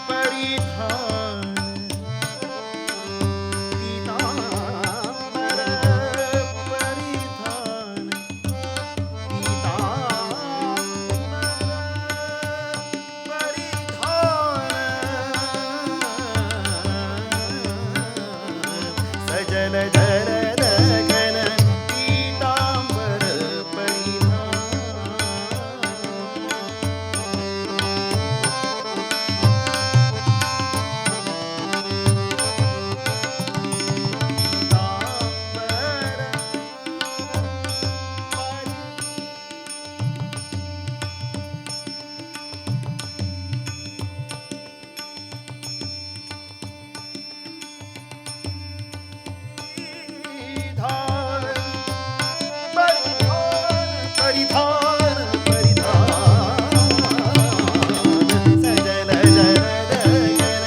C: परिधान पीतांबर परिधान पीतांबर परिधान सजल जलद घन पीतांबर परिधान सजल जलद घन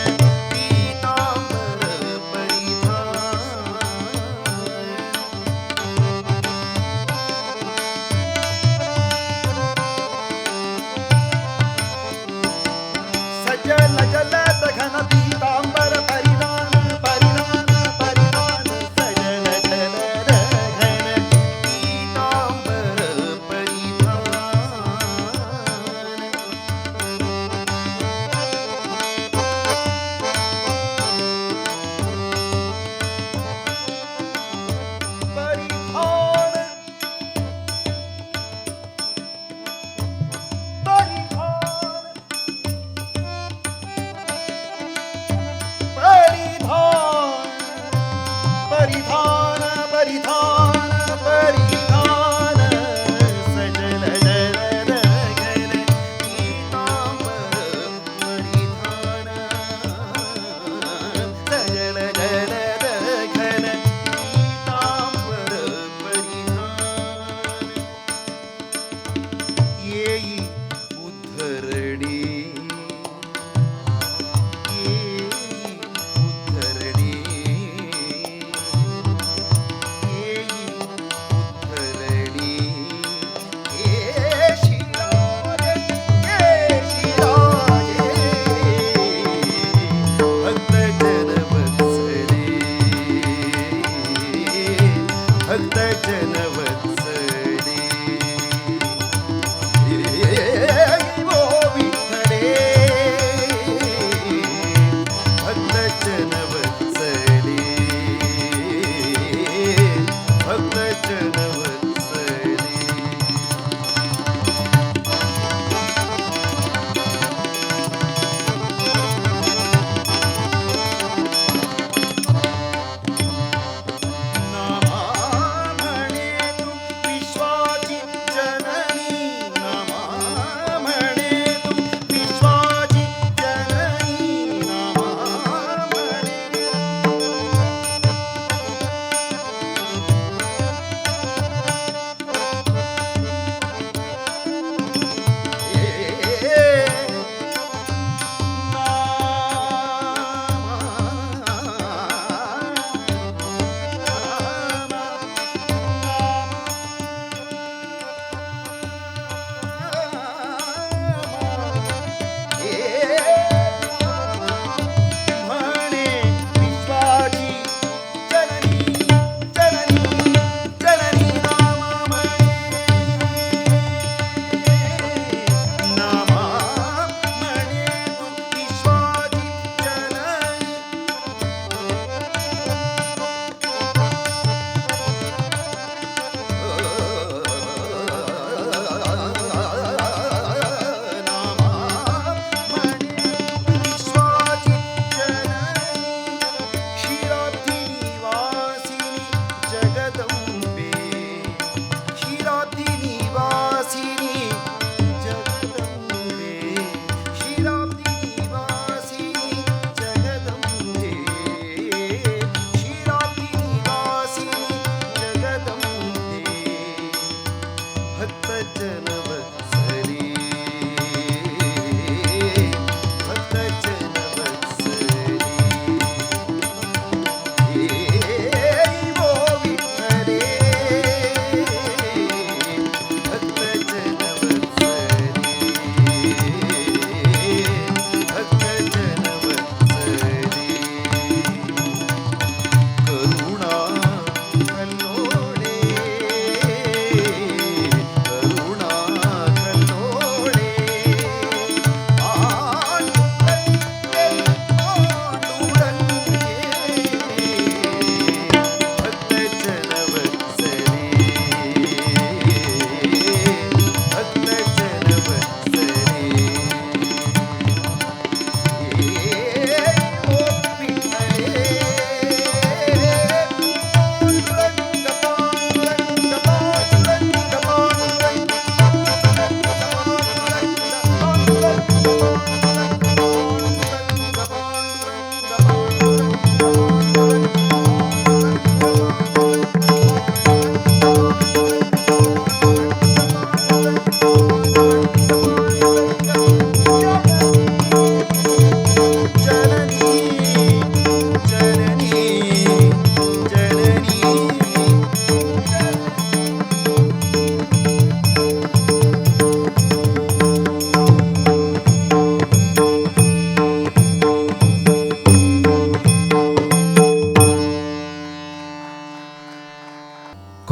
C: पीतांबर परिधान सजल जलद घन पीतांबर परिधान परिधान परिधान सजल जलद घन पीतांबर परिधान परिधान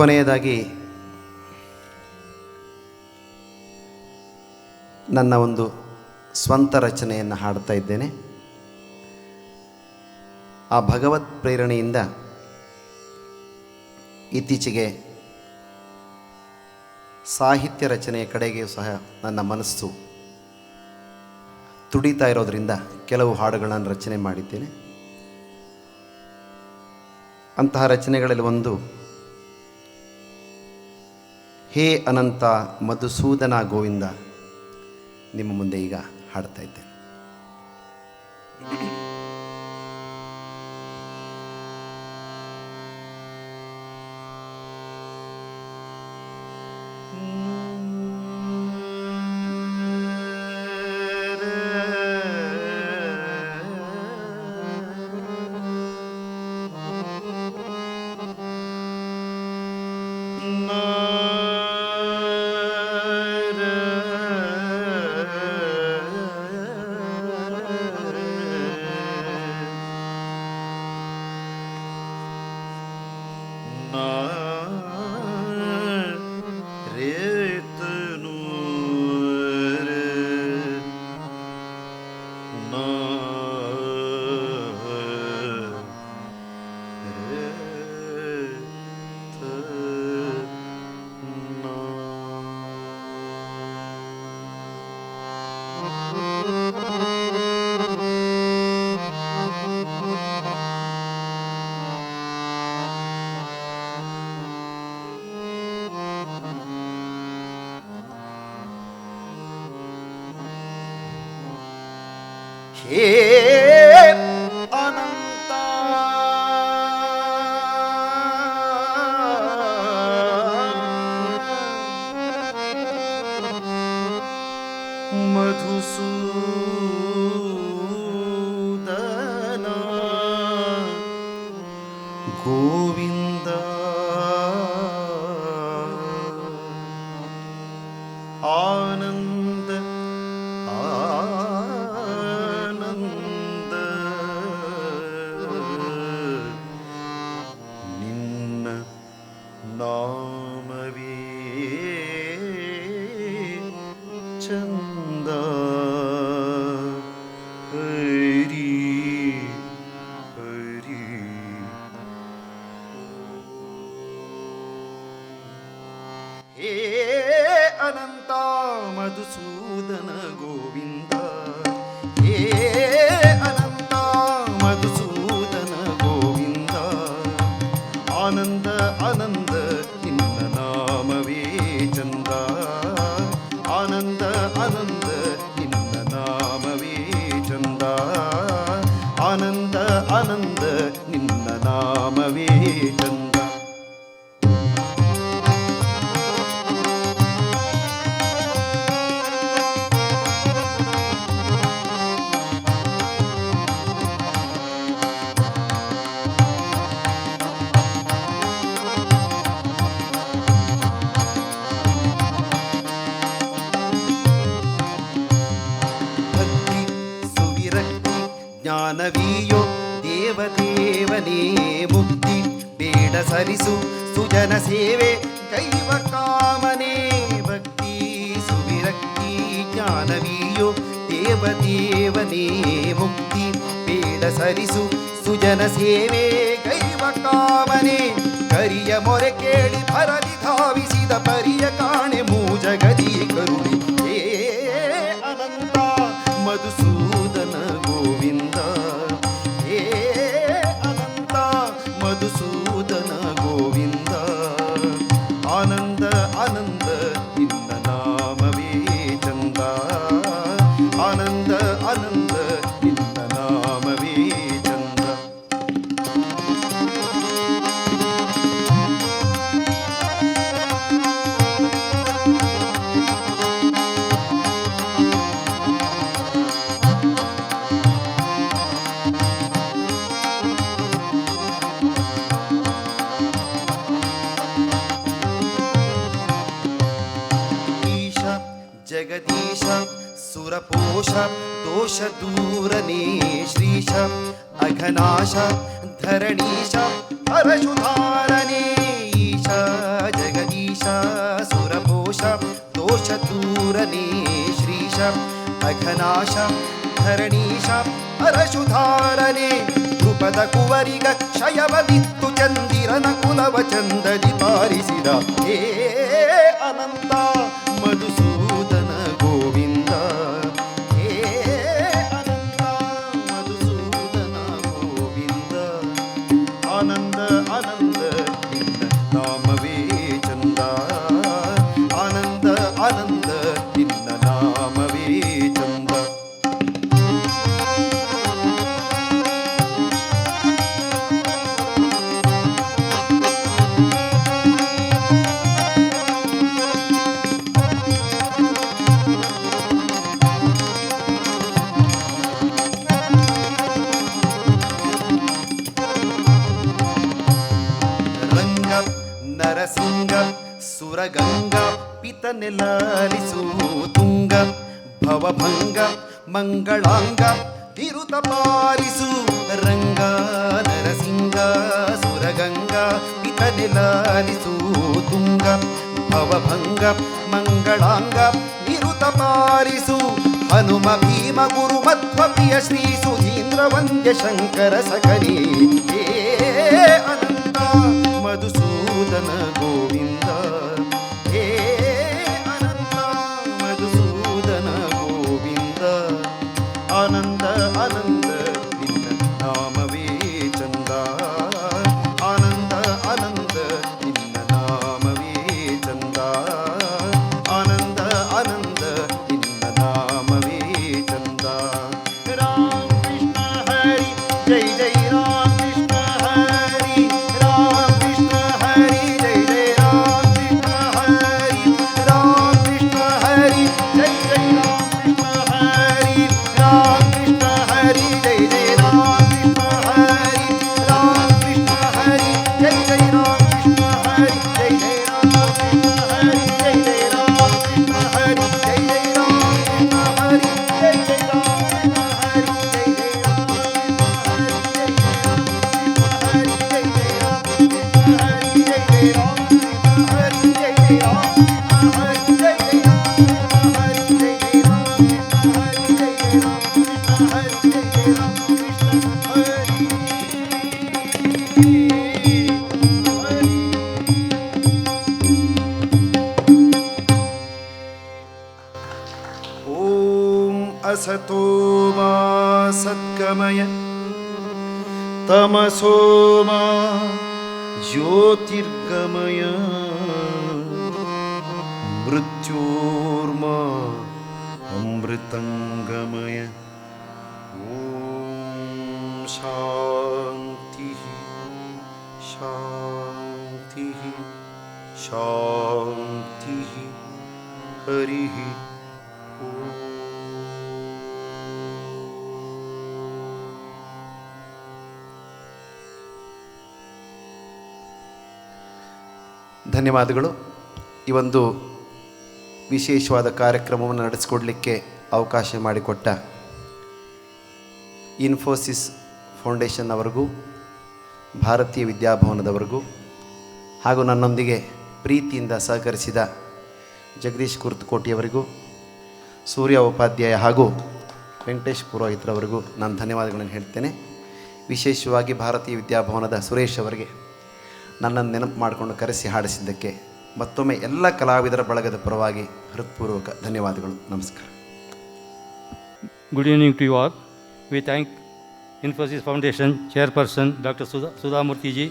C: ಕೊನೆಯದಾಗಿ ನನ್ನ ಒಂದು ಸ್ವಂತ ರಚನೆಯನ್ನು ಹಾಡ್ತಾ ಇದ್ದೇನೆ. ಆ ಭಗವತ್ ಪ್ರೇರಣೆಯಿಂದ ಇತ್ತೀಚೆಗೆ ಸಾಹಿತ್ಯ ರಚನೆಯ ಕಡೆಗೆ ಸಹ ನನ್ನ ಮನಸ್ಸು ತುಡಿತಾ ಇರೋದರಿಂದ ಕೆಲವು ಹಾಡುಗಳನ್ನು ರಚನೆ ಮಾಡಿದ್ದೇನೆ. ಅಂತಹ ರಚನೆಗಳಲ್ಲಿ ಒಂದು ಹೇ ಅನಂತ ಮಧುಸೂದನ ಗೋವಿಂದ ನಿಮ್ಮ ಮುಂದೆ ಈಗ ಹಾಡ್ತಾ ಇದ್ದೇನೆ. ಹೇ ಅನಂತ ಮಧುಸೂದನ ಗೋವಿಂದ ಆನಂದ ನಿನ್ನ ನಾಮವೇ ಚಂದ ಹರಿ ಹರಿ ಹೇ ಅನಂತ ಮಧುಸೂದನ ಗೋವಿಂದ ಹೇ ಅನಂತ ಮಧುಸೂದನ ಗೋವಿಂದ ಆನಂದ ಆನಂದ ನಿನ್ನ ನಾಮವೇ ಚಂದ ಆನಂದ ಆನಂದ ನಿನ್ನ ನಾಮವೇ ಚಂದ ಆನಂದ ಆನಂದ ನಿನ್ನ ನಾಮವೇ ಚಂದ. ಜ್ಞಾನವೀಯೋ ದೇವದೇವನೇ ಮುಕ್ತಿ ಬೇಡ ಸರಿಸು ಸುಜನ ಸೇವೆ ಕೈವ ಕಾಮನೆ ಭಕ್ತಿ ಸುವಿರಕ್ತಿ ಜ್ಞಾನವೀಯೋ ದೇವದೇವನೇ ಮುಕ್ತಿ ಬೇಡ ಸರಿಸು ಸುಜನ ಸೇವೆ ಕೈವ ಕಾಮನೆ ಕರಿಯ ಮೊರೆ ಕೇಳಿ ಭರದಿ ಧಾವಿಸಿದ ಪರಿಯ ಕಾಣೆ ಮೂಜಗದಿ ಕರುಣಿ ಹೇ ಅನಂತ ಮಧುಸೂದನ ಗೋವಿಂದ ಹೇ ಅನಂತ ಮಧುಸೂದನ ಗೋವಿಂದ ಆನಂದ ಆನಂದ ನಿನ್ನ ನಾಮವೇ ಚಂದ ಆನಂದ ಆನಂದ ನಿನ್ನ ನಾಮವೇ ಚಂದ. ಜಗದೀಶ ಸುರಪೋಷ ದೋಷ ದೂರನೇ ಶ್ರೀಶ ಅಘನಾಶ ಧರಣೀಶ ಹರಶುಧಾರನೇ ಈಶ ಜಗದೀಶ ಸುರಪೋಷ ದೋಷದೂರನೇ ಶ್ರೀಶ ಅಘನಾಶ ಧರಣೀಶ ಪರಶುಧಾರನೆ ಧ್ರುಪದ ಕುವರಿಗ ಕ್ಷಯವದಿತ್ತು ಚಂದಿರನ ಕುಲವ ಚಂದದಿ ಪಾಲಿಸಿದ ಹೇ ಅನಂತ ಮಧುಸೂದನ ಗೋವಿಂದ ಹೇ ಅನಂತ ಮಧುಸೂದನ ಗೋವಿಂದ ಆನಂದ ಆನಂದ ನಿನ್ನ ನಾಮವೇ ಚಂದ ಆನಂದ ಆನಂದ ನಿನ್ನ ನಾಮವೇ ಚಂದ ರಂಗ ನರಸಿಂಗ ಸುರಗಂಗ ಪಿತನೆಲಾಲಿಸು ತುಂಗ ಭವಭಂಗ ಮಂಗಳಾಂಗ ತಿರುತ ಪಾಲಿಸು ರಂಗ ನರಸಿಂಗ ಸುರಗಂಗ ಪಿತನೆಲಾಲಿಸು ತುಂಗ ಭವಭಂಗ ಮಂಗಳಾಂಗ ನಿರುತ ಪಾಲಿಸು ಹನುಮ ಭೀಮ ಗುರು ಮಧ್ವ ಪ್ರಿಯ ಶ್ರೀ ಸುಧೀಂದ್ರ ವಂದ್ಯ ಶಂಕರ ಸಕರಿ ಹೇ ಅನಂತ ಮಧುಸೂದನ ಗೋವಿಂದ ಹೇ ಅನಂತ ಮಧುಸೂದನ ಗೋವಿಂದ ಆನಂದ ಆನಂದ ನಿನ್ನ ನಾಮವೇ ಚಂದ ಆನಂದ ಆನಂದ ನಿನ್ನ ನಾಮವೇ ಚಂದ ಆನಂದ ಆನಂದ ನಿನ್ನ ನಾಮವೇ ಚಂದ ರಾಮ ಕೃಷ್ಣ ಹರಿ ಜೈ ಜೈ ರಾಮ ಕೃಷ್ಣ ಹರಿ ರಾಮ ಕೃಷ್ಣ ಹರಿ ಜೈ ಜೈ ರಾಮ ಕೃಷ್ಣ ಹರಿ ರಾಮ ಕೃಷ್ಣ ಹರಿ ಜೈ ಜೈ ರಾಮ ಕೃಷ್ಣ ಹರಿ ರಾಮ ಕೃಷ್ಣ ಹರಿ ಜೈ ಜೈ ರಾಮ ಕೃಷ್ಣ ಹರಿ ರಾಮ ಕೃಷ್ಣ ಹರಿ ಜೈ ಜೈ ರಾಮ ಕೃಷ್ಣ ಹರಿ ಜೈ ಜೈ ರಾಮ ಕೃಷ್ಣ ಹರಿ ಜೈ ಜೈ ರಾಮ ಕೃಷ್ಣ ಹರಿ ಜೈ ಜೈ ರಾಮ ಕೃಷ್ಣ ಹರಿ ಜೈ ಜೈ ರಾಮ ಕೃಷ್ಣ ಹರಿ ಜೈ ಜೈ ರಾಮ ಓಂ ಅಸತೋ ಮಾ ಸದ್ಗಮಯ ತಮಸೋ ಮಾ ಜ್ಯೋತಿರ್ಗಮಯ ಮೃತ್ಯೋರ್ಮಾ ಅಮೃತಂಗಮಯ ಓಂ ಶಾಂತಿ ಶಾಂತಿ ಶಾಂತಿ ಹರಿ ಧನ್ಯವಾದಗಳು. ಈ ಒಂದು ವಿಶೇಷವಾದ ಕಾರ್ಯಕ್ರಮವನ್ನು ನಡೆಸಿಕೊಡಲಿಕ್ಕೆ ಅವಕಾಶ ಮಾಡಿಕೊಟ್ಟ ಇನ್ಫೋಸಿಸ್ ಫೌಂಡೇಶನ್ ಅವರಿಗೂ ಭಾರತೀಯ ವಿದ್ಯಾಭವನದವರಿಗೂ ಹಾಗೂ ನನ್ನೊಂದಿಗೆ ಪ್ರೀತಿಯಿಂದ ಸಹಕರಿಸಿದ ಜಗದೀಶ್ ಕುರ್ತಕೋಟಿಯವರಿಗೂ ಸೂರ್ಯ ಉಪಾಧ್ಯಾಯ ಹಾಗೂ ವೆಂಕಟೇಶ್ ಪುರೋಹಿತ್ರವರಿಗೂ ನಾನು ಧನ್ಯವಾದಗಳನ್ನು ಹೇಳ್ತೇನೆ. ವಿಶೇಷವಾಗಿ ಭಾರತೀಯ ವಿದ್ಯಾಭವನದ ಸುರೇಶ್ ಅವರಿಗೆ ನನ್ನನ್ನು ನೆನಪು ಮಾಡಿಕೊಂಡು ಕರೆಸಿ ಹಾಡಿಸಿದ್ದಕ್ಕೆ ಮತ್ತೊಮ್ಮೆ ಎಲ್ಲ ಕಲಾವಿದರ ಬಳಗದ ಪರವಾಗಿ ಹೃತ್ಪೂರ್ವಕ ಧನ್ಯವಾದಗಳು. ನಮಸ್ಕಾರ.
D: Good evening to you all. We thank Infosys Foundation Chairperson Dr. Sudha Murthy ji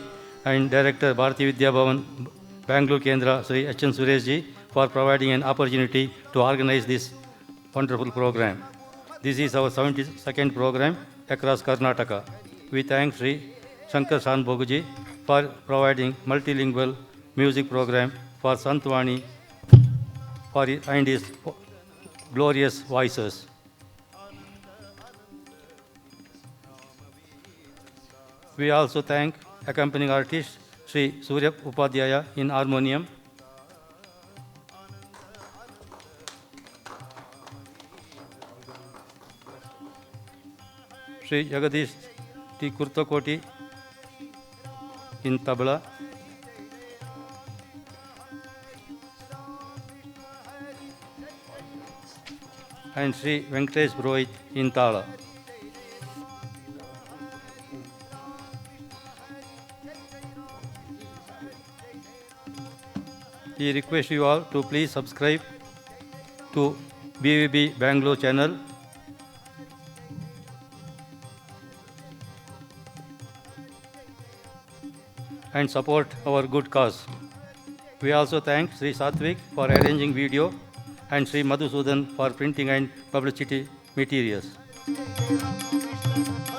D: and Director Bharati Vidya Bhavan Bangalore Kendra Sri H.N. Suresh ji for providing an opportunity to organize this wonderful program. This is our 72nd program across Karnataka. We thank Sri Shankar Shanbhogu ji for providing multilingual music program for Santvani and his glorious voices. We also thank accompanying artist Sri Surya Upadhyaya in harmonium, Sri Jagadish T. Kurtakoti in tabla, and Sri Venkatesh Purohit in Tala. We request you all to please subscribe to BVB Bangalore channel and support our good cause. We also thank Sri Satvik for arranging video and Sri Madhusudan for printing and publicity materials.
C: Hare